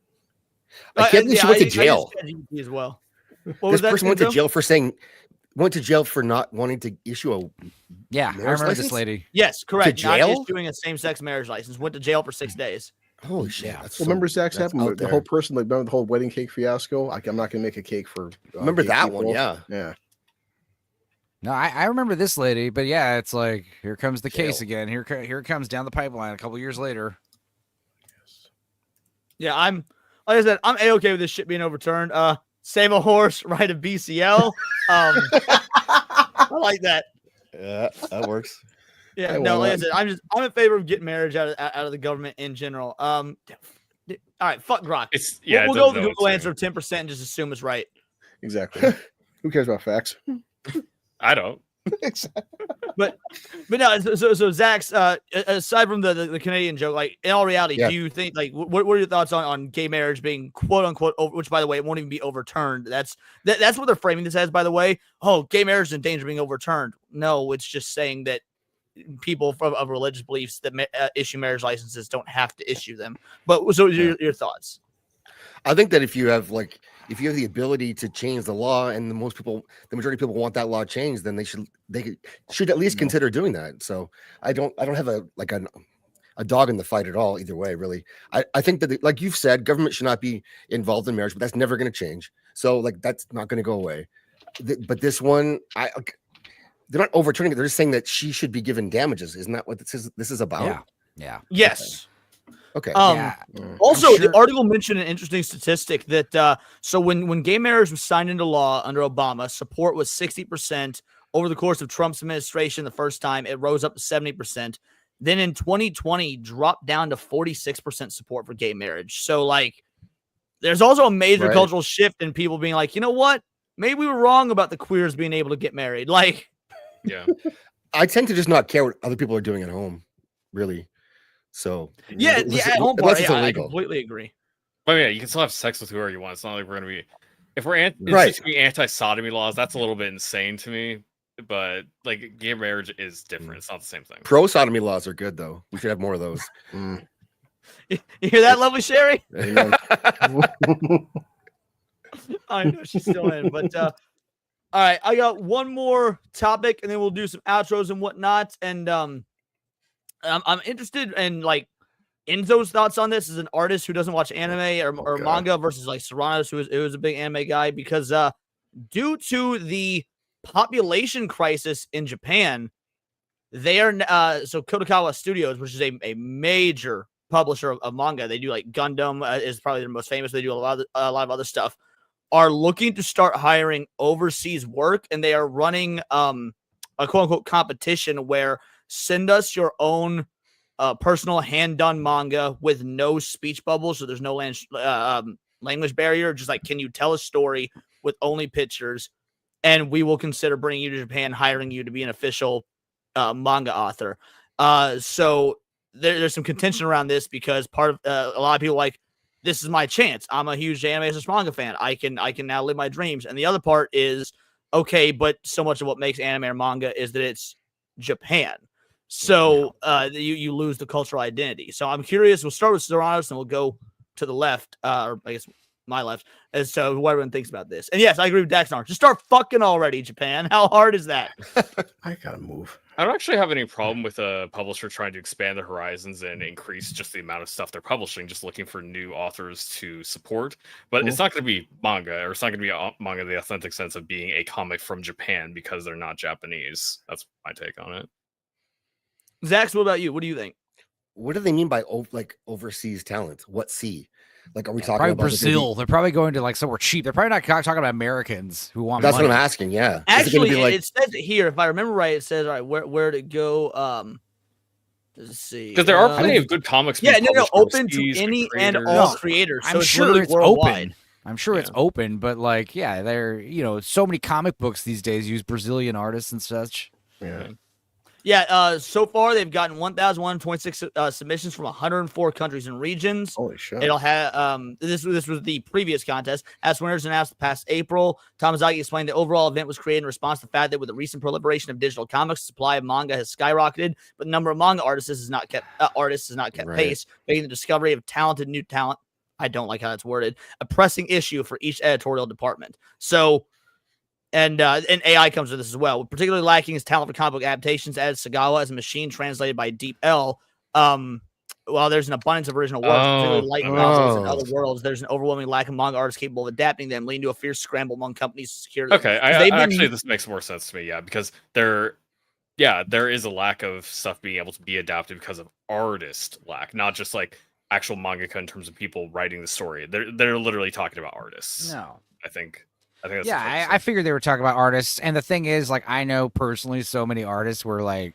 I can't believe she went to jail. As well. This person went to jail for went to jail for not wanting to issue a I remember license? this lady. Yes, correct. To jail? Not issuing a same-sex marriage license. Went to jail for 6 days. Holy shit! Remember Zach's happened? The whole person, like, remember the whole wedding cake fiasco? Like, I'm not gonna make a cake for. Remember that people. One? Yeah. No, I remember this lady, but yeah, it's like here comes the case again. Here it comes down the pipeline a couple years later. Yeah, like I said, I'm A-okay with this shit being overturned. Save a horse, ride a BCL. I like that. Yeah, that works. Yeah, like I said, I'm in favor of getting marriage out of the government in general. All right, fuck Grok. We'll go with the Google answer of 10% and just assume it's right. Exactly. Who cares about facts? I don't. But but no. So Zach's aside from the Canadian joke, like in all reality, do you think like what are your thoughts on gay marriage being quote unquote which by the way it won't even be overturned? That's what they're framing this as. By the way, gay marriage is in danger of being overturned. No, it's just saying that people of religious beliefs that issue marriage licenses don't have to issue them. But so your thoughts? I think that if you have the ability to change the law, and the majority of people want that law changed, then they should at least consider doing that. So I don't have a dog in the fight at all either way, really. I think that like you've said, government should not be involved in marriage, but that's never going to change. So like that's not going to go away. But this one, they're not overturning it. They're just saying that she should be given damages. Isn't that what this is about? Yeah. Yes. Okay. Also, the article mentioned an interesting statistic that so when gay marriage was signed into law under Obama, support was 60%. Over the course of Trump's administration, the first time it rose up to 70%. Then in 2020, dropped down to 46% support for gay marriage. So like, there's also a major cultural shift in people being like, you know what? Maybe we were wrong about the queers being able to get married. Like, yeah, I tend to just not care what other people are doing at home, really. So at home part, I completely agree. But yeah, you can still have sex with whoever you want. It's not like we're gonna be if we're anti-sodomy laws. That's a little bit insane to me. But like gay marriage is different. It's not the same thing. Pro sodomy laws are good though. We should have more of those. You hear that, lovely Sherry? I know she's still in, but all right, I got one more topic, and then we'll do some outros and whatnot. And I'm interested in like Enzo's thoughts on this as an artist who doesn't watch anime or manga versus like Serranos, who is a big anime guy, because due to the population crisis in Japan, they are so Kodokawa Studios, which is a major publisher of manga. They do like Gundam is probably their most famous. They do a lot of other stuff. Are looking to start hiring overseas work, and they are running a quote unquote competition where send us your own personal hand-done manga with no speech bubbles, so there's no language barrier. Just like, can you tell a story with only pictures, and we will consider bringing you to Japan, hiring you to be an official manga author. So there's some contention around this because part of a lot of people like, this is my chance. I'm a huge anime manga fan. I can now live my dreams. And the other part is, okay, but so much of what makes anime or manga is that it's Japan. So you lose the cultural identity. So I'm curious. We'll start with Serranos and we'll go to the left, or I guess my left, as to what everyone thinks about this. And yes, I agree with Daxnar. Just start fucking already, Japan. How hard is that? I gotta move. I don't actually have any problem with a publisher trying to expand their horizons and increase just the amount of stuff they're publishing, just looking for new authors to support. But it's not going to be manga, or it's not going to be manga in the authentic sense of being a comic from Japan because they're not Japanese. That's my take on it. Zach, what about you? What do you think? What do they mean by overseas talent? What sea? Like, are we talking probably about Brazil? They're probably going to like somewhere cheap. They're probably not talking about Americans who want. That's money. what I'm asking. Yeah, actually, it says it here. If I remember right, it says all right where to go. Let's see. Because there are plenty of good comics. Yeah, no, open to any and all creators. So I'm sure it's worldwide. open. I'm sure it's open, but like, yeah, they're so many comic books these days use Brazilian artists and such. Yeah. Yeah, so far they've gotten 1,126 submissions from 104 countries and regions. Holy shit! It'll have this was the previous contest. As winners announced past April, Tamazaki explained the overall event was created in response to the fact that with the recent proliferation of digital comics, the supply of manga has skyrocketed, but the number of manga artists has not kept pace, making the discovery of talented new talent. I don't like how that's worded. A pressing issue for each editorial department. So. And AI comes with this as well. Particularly lacking is talent for comic book adaptations, as Sagawa as a machine translated by Deep L. While there's an abundance of original works, particularly light novels and other worlds, there's an overwhelming lack of manga artists capable of adapting them, leading to a fierce scramble among companies to secure them. Okay, actually, this makes more sense to me, because there is a lack of stuff being able to be adapted because of artist lack, not just like actual mangaka in terms of people writing the story. They're literally talking about artists. No, I think that's I figured they were talking about artists. And the thing is, like, I know personally so many artists where, like,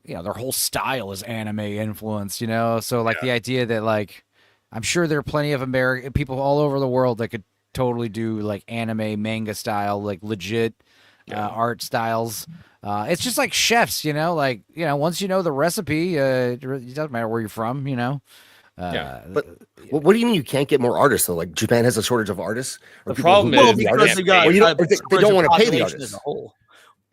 their whole style is anime influenced, So, like, the idea that, like, I'm sure there are plenty of American people all over the world that could totally do, like, anime, manga style, like, legit art styles. It's just like chefs, like, once you know the recipe, it doesn't matter where you're from, But what do you mean you can't get more artists though? Like Japan has a shortage of artists. The problem is the they artists. can't pay. Or they don't want to pay the population artists. as a whole.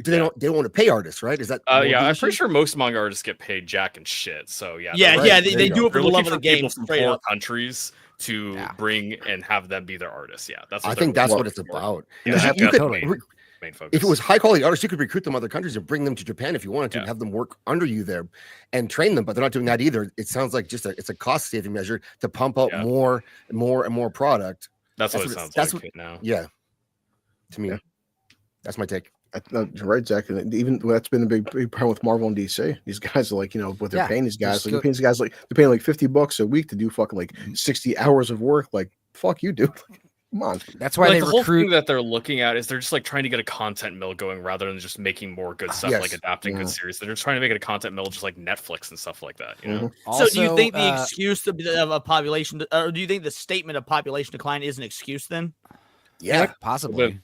They don't want to pay artists, right? Is that yeah, the I'm issue? pretty sure most manga artists get paid jack and shit. So yeah, Yeah, Right, yeah, there they you do go. it for they're the love looking of the for game. people from Straight poor up. countries to bring and have them be their artists. Yeah, that's. What I they're think that's looking what it's for. about. Yeah, You could- totally. Main focus. If it was high quality artists, you could recruit them other countries and bring them to Japan if you wanted to, Yeah. and have them work under you there and train them. But they're not doing that either. It sounds like it's a cost saving measure to pump out more and more product. That's what it sounds like what, now. Yeah, to me, that's my take. You're right, Zach. And even that's been a big problem with Marvel and DC. These guys are like, what they're paying these guys. Like, they're paying these guys they're paying like $50 a week to do fucking like 60 hours of work. Like, fuck you, dude. Come on. That's why Like, they the whole recruit. thing that they're looking at is they're just like trying to get a content mill going rather than just making more good stuff, Yes. like adapting good series. They're just trying to make it a content mill, just like Netflix and stuff like that. You know. So do you Also, think the excuse of a population, or do you think the statement of population decline is an excuse then? Yeah, possibly.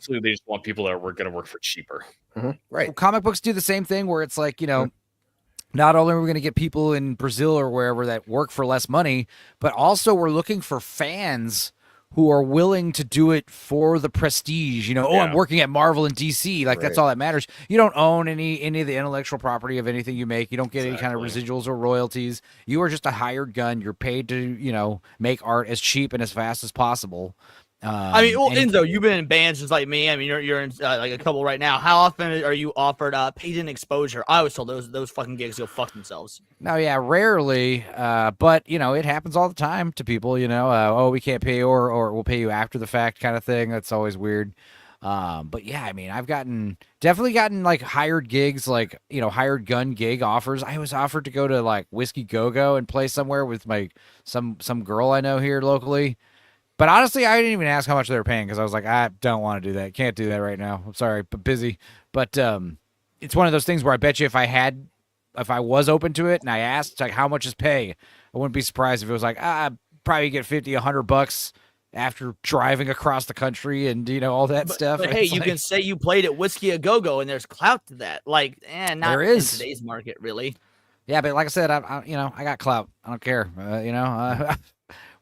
So they just want people that are going to work for cheaper. Right. Well, comic books do the same thing where it's like, not only are we going to get people in Brazil or wherever that work for less money, but also we're looking for fans who are willing to do it for the prestige. I'm working at Marvel and DC. Like, that's all that matters. You don't own any of the intellectual property of anything you make. You don't get any kind of residuals or royalties. You are just a hired gun. You're paid to, make art as cheap and as fast as possible. I mean, well, Enzo, you've been in bands just like me. I mean, you're in like a couple right now. How often are you offered paid-in exposure? I always told those fucking gigs go fuck themselves. No, yeah, rarely. But it happens all the time to people. Oh, we can't pay you, or we'll pay you after the fact, kind of thing. That's always weird. But yeah, I mean, I've definitely gotten like hired gigs, like hired gun gig offers. I was offered to go to like Whiskey Go Go and play somewhere with some girl I know here locally. But honestly, I didn't even ask how much they were paying because I was like, I don't want to do that. Can't do that right now. I'm sorry, but busy. But it's one of those things where I bet you if I was open to it and I asked like how much is pay, I wouldn't be surprised if it was like, probably get $50, $100 after driving across the country and all that stuff. But hey, you can say you played at Whiskey a Go Go and there's clout to that. Like, not there is in today's market, really. Yeah, but like I said, I got clout. I don't care.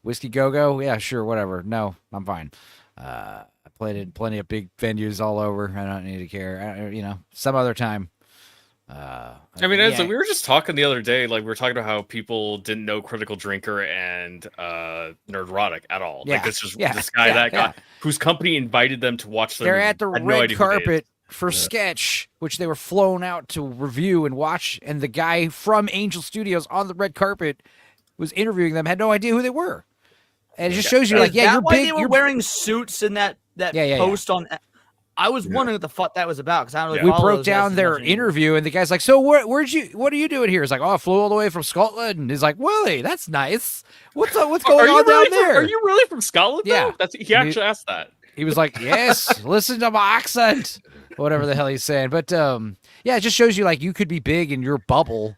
Whiskey Go Go, yeah, sure, whatever. No, I'm fine. I played in plenty of big venues all over. I don't need to care. Some other time. I mean, Enzo, we were just talking the other day. Like, we were talking about how people didn't know Critical Drinker and Nerdrotic at all. Yeah. Like, this guy whose company invited them to watch them. They're at the red carpet for Sketch, which they were flown out to review and watch, and the guy from Angel Studios on the red carpet was interviewing them, had no idea who they were. And it just shows you, like, you're why big. They were You're wearing suits in that post on. I was wondering what the fuck that was about because I don't really. We follow broke those down guys their as much anymore. interview, and the guy's like, "So what are you doing here?" He's like, "Oh, I flew all the way from Scotland." And he's like, "Willie, that's nice. What's going on down there?" Are you really from Scotland? Yeah. Though? He actually asked that. He was like, "Yes, listen to my accent," whatever the hell he's saying. But it just shows you like you could be big in your bubble.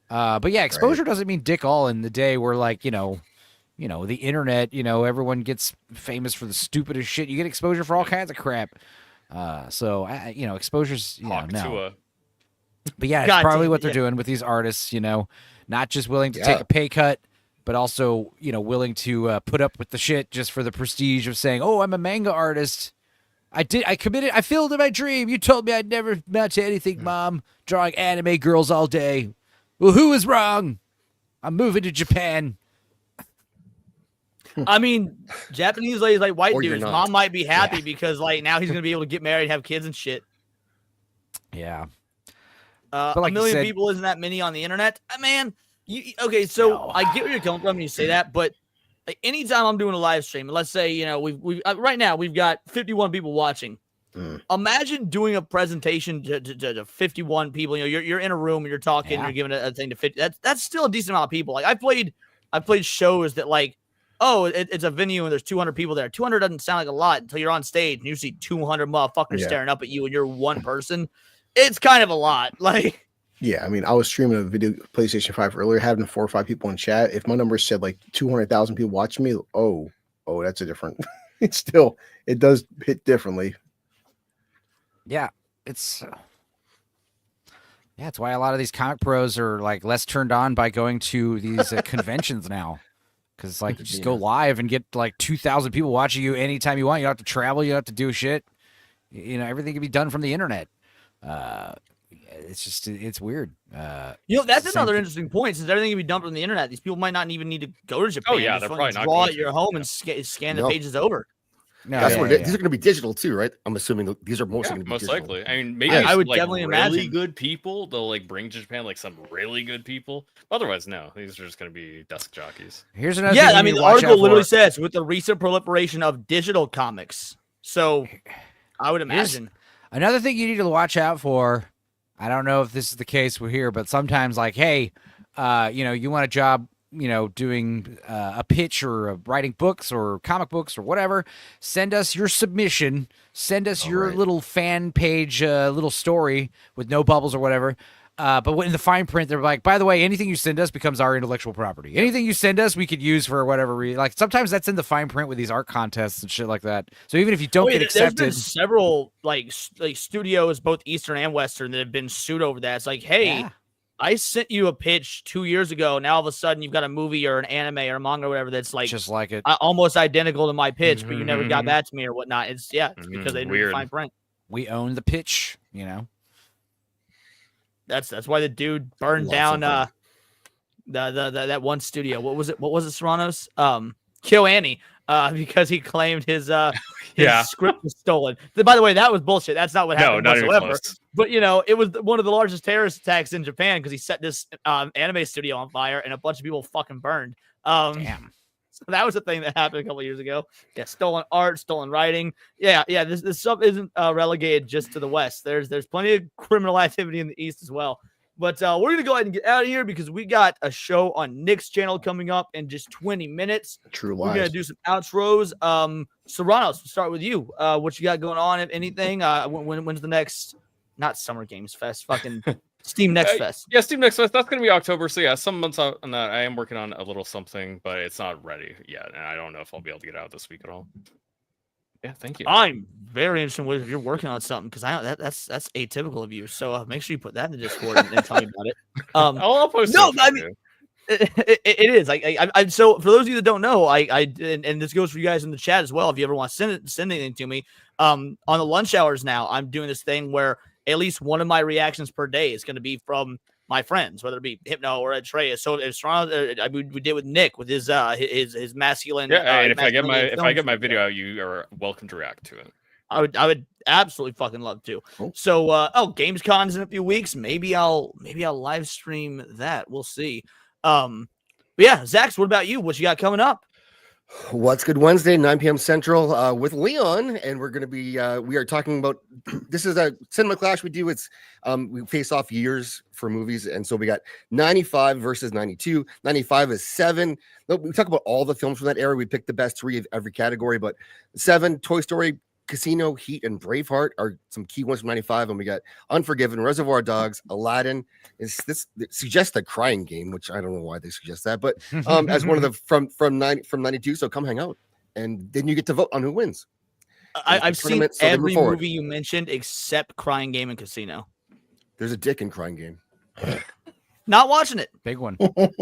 But yeah, exposure doesn't mean dick all in the day where like the internet, everyone gets famous for the stupidest shit. You get exposure for all kinds of crap. Exposure's, no. But yeah, it's probably what they're doing with these artists, not just willing to take a pay cut, but also, willing to put up with the shit just for the prestige of saying, oh, I'm a manga artist. I filled in my dream. You told me I'd never amount to anything, Mom. Drawing anime girls all day. Well, who was wrong? I'm moving to Japan. I mean, Japanese ladies like white Or you're dudes. not. Mom might be happy because like now he's gonna be able to get married and have kids and shit. Yeah. But like a you million said- people isn't that many on the internet. Man, so I get where you're coming from when you say that, but like anytime I'm doing a live stream, let's say we right now we've got 51 people watching. Imagine doing a presentation to 51 people. You're in a room and you're talking. You're giving a thing to 50. That's still a decent amount of people. Like I played shows that like. Oh, it's a venue and there's 200 people there. 200 doesn't sound like a lot until you're on stage and you see 200 motherfuckers staring up at you and you're one person. It's kind of a lot. Like, yeah, I mean, I was streaming a video PlayStation 5 earlier, having 4 or 5 people in chat. If my number said like 200,000 people watching me, oh, that's a different. It does hit differently. Yeah, it's Yeah, that's why a lot of these comic pros are like less turned on by going to these conventions now. Because like you just go live and get like 2,000 people watching you anytime you want. You don't have to travel. You don't have to do shit. You know, everything can be done from the internet. It's weird. That's another interesting point. Since everything can be dumped on the internet, these people might not even need to go to Japan. Oh yeah, just they're fucking probably not draw going at your to. home and scan the pages over. No, That's what it is. These are going to be digital too, right? I'm assuming these are mostly going to be most digital. likely. I mean, maybe I would like definitely really imagine. good people. They'll like bring to Japan like some really good people. Otherwise, no. These are just going to be desk jockeys. Here's another. Yeah, thing I you mean, need the to watch article out literally for. says with the recent proliferation of digital comics. So, I would imagine. Another thing you need to watch out for. I don't know if this is the case here, but sometimes like, hey, you want a job, doing a pitch or writing books or comic books or whatever, send us your submission. Send us your little fan page, little story with no bubbles or whatever. But in the fine print, they're like, by the way, anything you send us becomes our intellectual property. Anything you send us, we could use for whatever reason. Like sometimes that's in the fine print with these art contests and shit like that. So even if you don't get accepted, there's been several like studios, both Eastern and Western, that have been sued over that. It's like, hey, I sent you a pitch 2 years ago. Now all of a sudden you've got a movie or an anime or a manga or whatever that's like just like it, almost identical to my pitch, but you never got back to me or whatnot. It's because they didn't fine print. We own the pitch, That's why the dude burned down that one studio. What was it? What was it, Serranos? Kill Annie, because he claimed his script was stolen. By the way, that was bullshit. That's not what happened whatsoever. But it was one of the largest terrorist attacks in Japan because he set this anime studio on fire and a bunch of people fucking burned. Damn. So that was a thing that happened a couple years ago. Yeah, stolen art, stolen writing. Yeah. This stuff isn't relegated just to the West. There's plenty of criminal activity in the East as well. But we're gonna go ahead and get out of here because we got a show on Nick's channel coming up in just 20 minutes. True We're lies. gonna do some outros. Serranos, we'll start with you. What you got going on? If anything, when's the next? Not Summer Games Fest. Fucking Steam Next Fest. Yeah, Steam Next Fest. That's going to be October. So yeah, some months out on that. I am working on a little something, but it's not ready yet, and I don't know if I'll be able to get it out this week at all. Yeah, thank you. I'm very interested if you're working on something because I know that's atypical of you. So make sure you put that in the Discord and tell me about it. I'll post. No, I mean it is. I so for those of you that don't know, and this goes for you guys in the chat as well. If you ever want to send anything to me, on the lunch hours now, I'm doing this thing where at least one of my reactions per day is going to be from my friends, whether it be Hypno or Atreus. So if we did with Nick with his masculine. Yeah, and if I get my video out, you are welcome to react to it. I would absolutely fucking love to. Cool. So Gamescon's in a few weeks. Maybe I'll live stream that. We'll see. But yeah, Zach, what about you? What you got coming up? What's Good Wednesday, 9 p.m. Central, with Leon, and we're going to be we are talking about this is a cinema clash we do. It's we face off years for movies, and so we got 95 versus 92. 95 is 7. We talk about all the films from that era. We picked the best 3 of every category, but 7, Toy Story, Casino, Heat, and Braveheart are some key ones from 95, and we got Unforgiven, Reservoir Dogs, Aladdin. This suggests a Crying Game, which I don't know why they suggest that, but as one of the from 92. So come hang out, and then you get to vote on who wins. I've seen every movie you mentioned except Crying Game and Casino. There's a dick in Crying Game. Not watching it. Big one.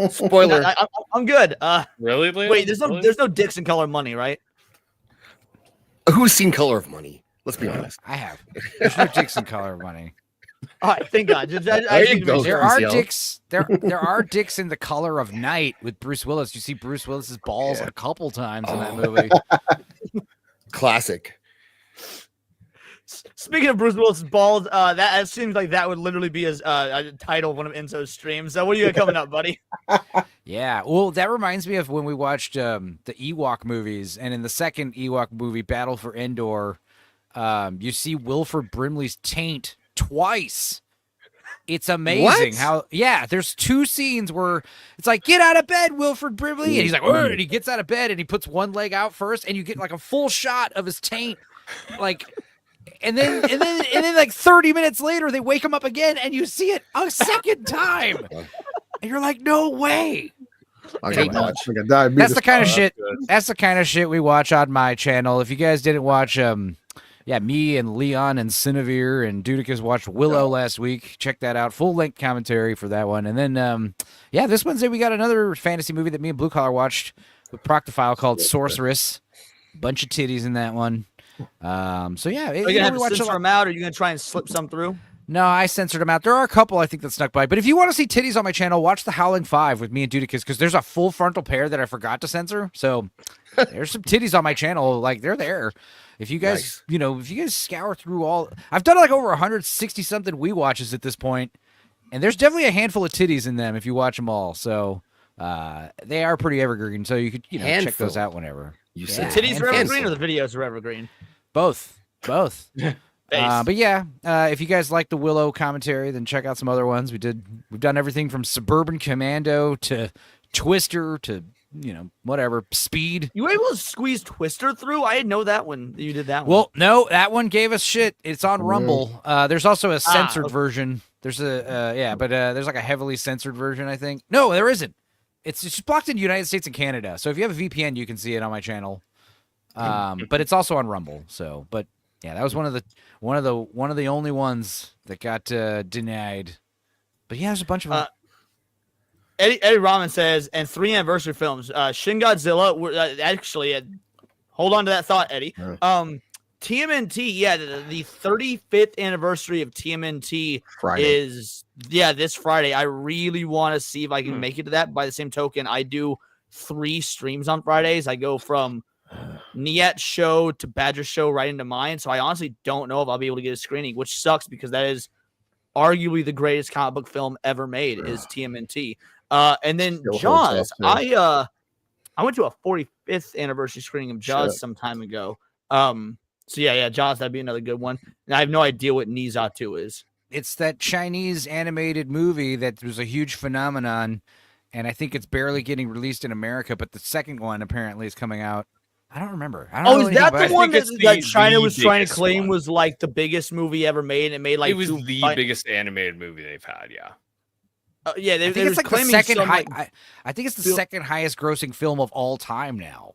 Spoiler. I'm good. Really? Liam? Wait, there's no dicks in Color of Money, right? Who's seen Color of Money? Let's be honest. I have. There's no dicks in Color of Money. All right, thank God. There are dicks. There are dicks in The Color of Night with Bruce Willis. You see Bruce Willis's balls a couple times in that movie. Classic. Speaking of Bruce Willis's balls, that seems like that would literally be a title of one of Enzo's streams. So what do you got coming up, buddy? Yeah, well, that reminds me of when we watched the Ewok movies, and in the second Ewok movie, Battle for Endor, you see Wilford Brimley's taint twice. It's amazing there's 2 scenes where it's like, get out of bed, Wilford Brimley, and he's like, and he gets out of bed and he puts one leg out first, and you get like a full shot of his taint, like. And then like 30 minutes later, they wake him up again, and you see it a second time, and you're like, "No way!" That's the kind of shit. That's the kind of shit we watch on my channel. If you guys didn't watch yeah, me and Leon and Cinevere and Dudicus watched Willow last week. Check that out. Full length commentary for that one. And then, yeah, this Wednesday we got another fantasy movie that me and Blue Collar watched with Proctophile called Sorceress. Bunch of titties in that one. So yeah, Are you gonna have to censor them out, or are you gonna try and slip some through? No, I censored them out. There are a couple I think that snuck by. But if you want to see titties on my channel, watch The Howling Five with me and Dudicus, because there's a full frontal pair that I forgot to censor. So there's some titties on my channel. Like, they're there. If you guys, if you guys scour through all, I've done like over 160 something we watches at this point, and there's definitely a handful of titties in them if you watch them all. So they are pretty evergreen. So you could, check those out whenever. The titties are evergreen, or the videos are evergreen? Both. But yeah, if you guys like the Willow commentary, then check out some other ones. We've done everything from Suburban Commando to Twister to whatever Speed. You were able to squeeze Twister through? I didn't know that one. You did that one. Well, no, that one gave us shit. It's on Rumble. There's also a censored version. There's there's like a heavily censored version, I think. No, there isn't. It's just blocked in the United States and Canada. So if you have a VPN, you can see it on my channel. But it's also on Rumble. So, but yeah, that was one of the only ones that got denied. But yeah, there's a bunch of them. Eddie Rahman says, and 3 anniversary films. Shin Godzilla. Actually, hold on to that thought, Eddie. TMNT. Yeah, the 35th anniversary of TMNT is this Friday. I really want to see if I can make it to that. By the same token, I do 3 streams on Fridays. I go from Niet's show to Badger's show right into mine. So I honestly don't know if I'll be able to get a screening, which sucks because that is arguably the greatest comic book film ever made is TMNT. And then Jaws. I went to a 45th anniversary screening of Jaws some time ago. So yeah, Jaws, that'd be another good one. And I have no idea what Nizatu is. It's that Chinese animated movie that was a huge phenomenon, and I think it's barely getting released in America, but the second one apparently is coming out. I don't remember. Is that the one that China was trying to claim was like the biggest movie ever made? And it made like it was the biggest animated movie they've had. Yeah. Yeah, they it's like the second I think it's the film. second highest grossing film of all time now.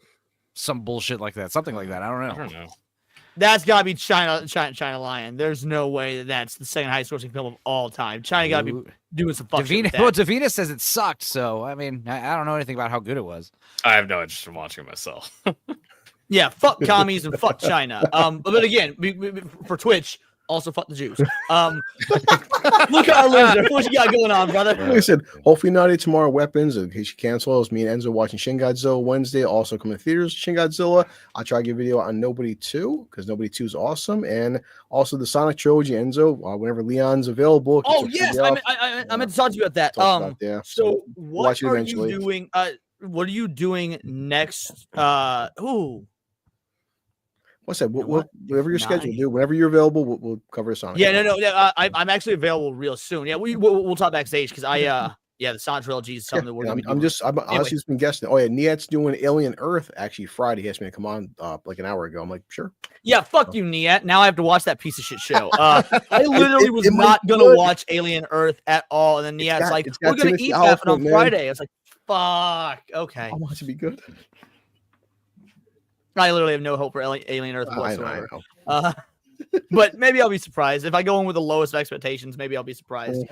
Some bullshit like that. Something like that. I don't know. That's got to be China Lion. There's no way that's the second highest grossing film of all time. China got to be doing some fuck shit with that. Well, Davina says it sucked, so I mean, I don't know anything about how good it was. I have no interest in watching it myself. Yeah, fuck commies and fuck China. But again, for Twitch, also fuck the Jews. Look at our loser. What you got going on, brother? Like I said, hopefully not tomorrow. Weapons, in case you cancel. It was me and Enzo watching Shin Godzilla Wednesday. Also coming to theaters. Shin Godzilla. I'll try to get a video on Nobody 2 because Nobody 2 is awesome, and also the Sonic trilogy. Enzo, whenever Leon's available. Oh yes, I meant to talk to you about that. So what are you doing? What are you doing next? What's that? Whatever your schedule, dude. Whenever you're available, we'll cover Sonic. Yeah, no. I'm actually available real soon. Yeah, we'll talk backstage because the Sonic trilogy is something that we're gonna be doing. I'm honestly just been guessing. Oh yeah, Niet's doing Alien Earth actually Friday. He asked me to come on like an hour ago. I'm like, sure. Yeah, fuck you, Niet. Now I have to watch that piece of shit show. I literally was not gonna watch Alien Earth at all, and then Niet's like, we're gonna eat that on Friday. I was like, fuck. Okay. I want it to be good. I literally have no hope for Alien Earth whatsoever. I know. But maybe I'll be surprised. If I go in with the lowest of expectations, maybe I'll be surprised.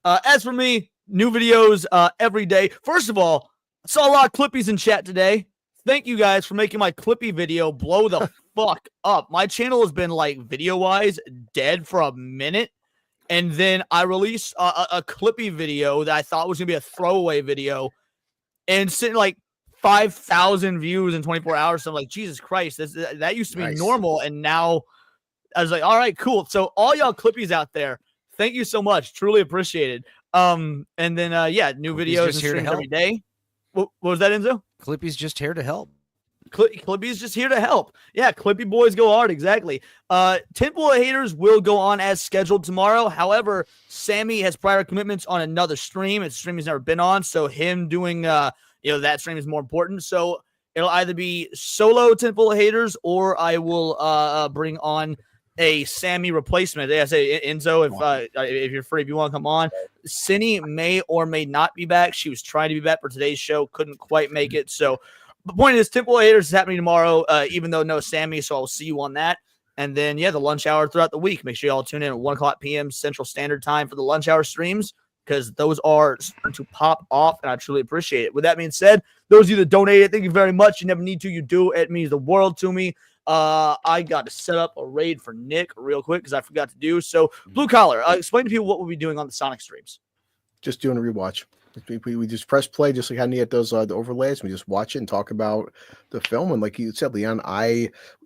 As for me, new videos every day. First of all, I saw a lot of Clippies in chat today. Thank you guys for making my Clippy video blow the fuck up. My channel has been like video-wise dead for a minute. And then I released a Clippy video that I thought was going to be a throwaway video. And sitting like 5,000 views in 24 hours. So I'm like, Jesus Christ, that used to be normal. And now I was like, all right, cool. So all y'all Clippies out there, thank you so much. Truly appreciated. And then, new videos and streams every day. What was that, Enzo? Clippy's just here to help. Clippy's just here to help. Yeah, Clippy boys go hard. Exactly. Tentpole of Haters will go on as scheduled tomorrow. However, Sammy has prior commitments on another stream. It's a stream he's never been on. So him doing, that stream is more important. So it'll either be solo Tentpole of Haters or I will bring on a Sammy replacement. I say, Enzo, if you're free, if you want to come on. Cindy may or may not be back. She was trying to be back for today's show, couldn't quite make it. So the point is, Temple Haters is happening tomorrow, even though no Sammy, so I'll see you on that. And then, the lunch hour throughout the week. Make sure y'all tune in at 1 o'clock p.m. Central Standard Time for the lunch hour streams, because those are starting to pop off, and I truly appreciate it. With that being said, those of you that donated, thank you very much. You never need to. You do. It means the world to me. I got to set up a raid for Nick real quick because I forgot to do. So, Blue Collar, explain to people what we'll be doing on the Sonic streams. Just doing a rewatch. We just press play, just like how Nia does the overlays. We just watch it and talk about the film. And like you said, Leon,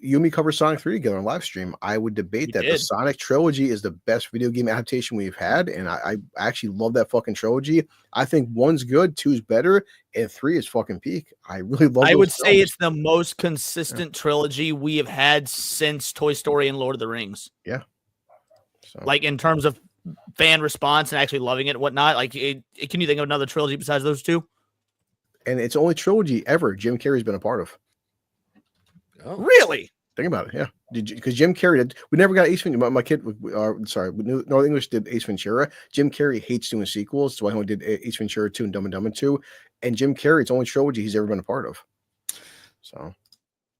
you and me cover Sonic 3 together on live stream. I would debate that the Sonic trilogy is the best video game adaptation we've had. And I actually love that fucking trilogy. I think 1's good, 2's better, and 3 is fucking peak. I really love I those would films. say it's the most consistent trilogy we have had since Toy Story and Lord of the Rings. Yeah. So. Like in terms of fan response and actually loving it and whatnot. Like, can you think of another trilogy besides those two? And it's the only trilogy ever Jim Carrey's been a part of. Oh. Really? Think about it, yeah. Because Jim Carrey, we never got Ace Ventura. My kid, North English did Ace Ventura. Jim Carrey hates doing sequels, so I only did Ace Ventura 2 and Dumb and Dumber 2. And Jim Carrey, it's the only trilogy he's ever been a part of. So,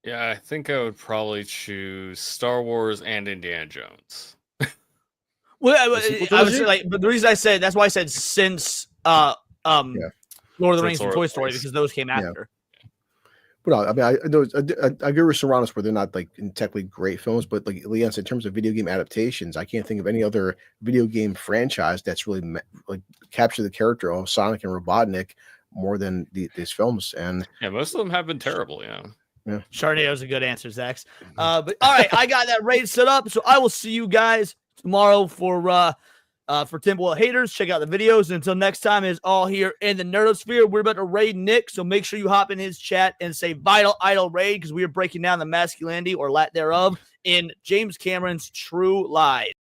yeah, I think I would probably choose Star Wars and Indiana Jones. Well, I was like, but the reason I said that's why I said since Lord of the Rings and Toy Story, because those came after. But I mean, I agree with Serranos where they're not like technically great films, but like Leon said, in terms of video game adaptations, I can't think of any other video game franchise that's really like captured the character of Sonic and Robotnik more than these films. And yeah, most of them have been terrible. Yeah. Charnay was a good answer, Zach. But all right, I got that raid set up, so I will see you guys tomorrow for Temple Haters. Check out the videos. And until next time, it's all here in the Nerdosphere. We're about to raid Nick, so make sure you hop in his chat and say Vital Idol Raid, because we are breaking down the masculinity or lack thereof in James Cameron's True Lies.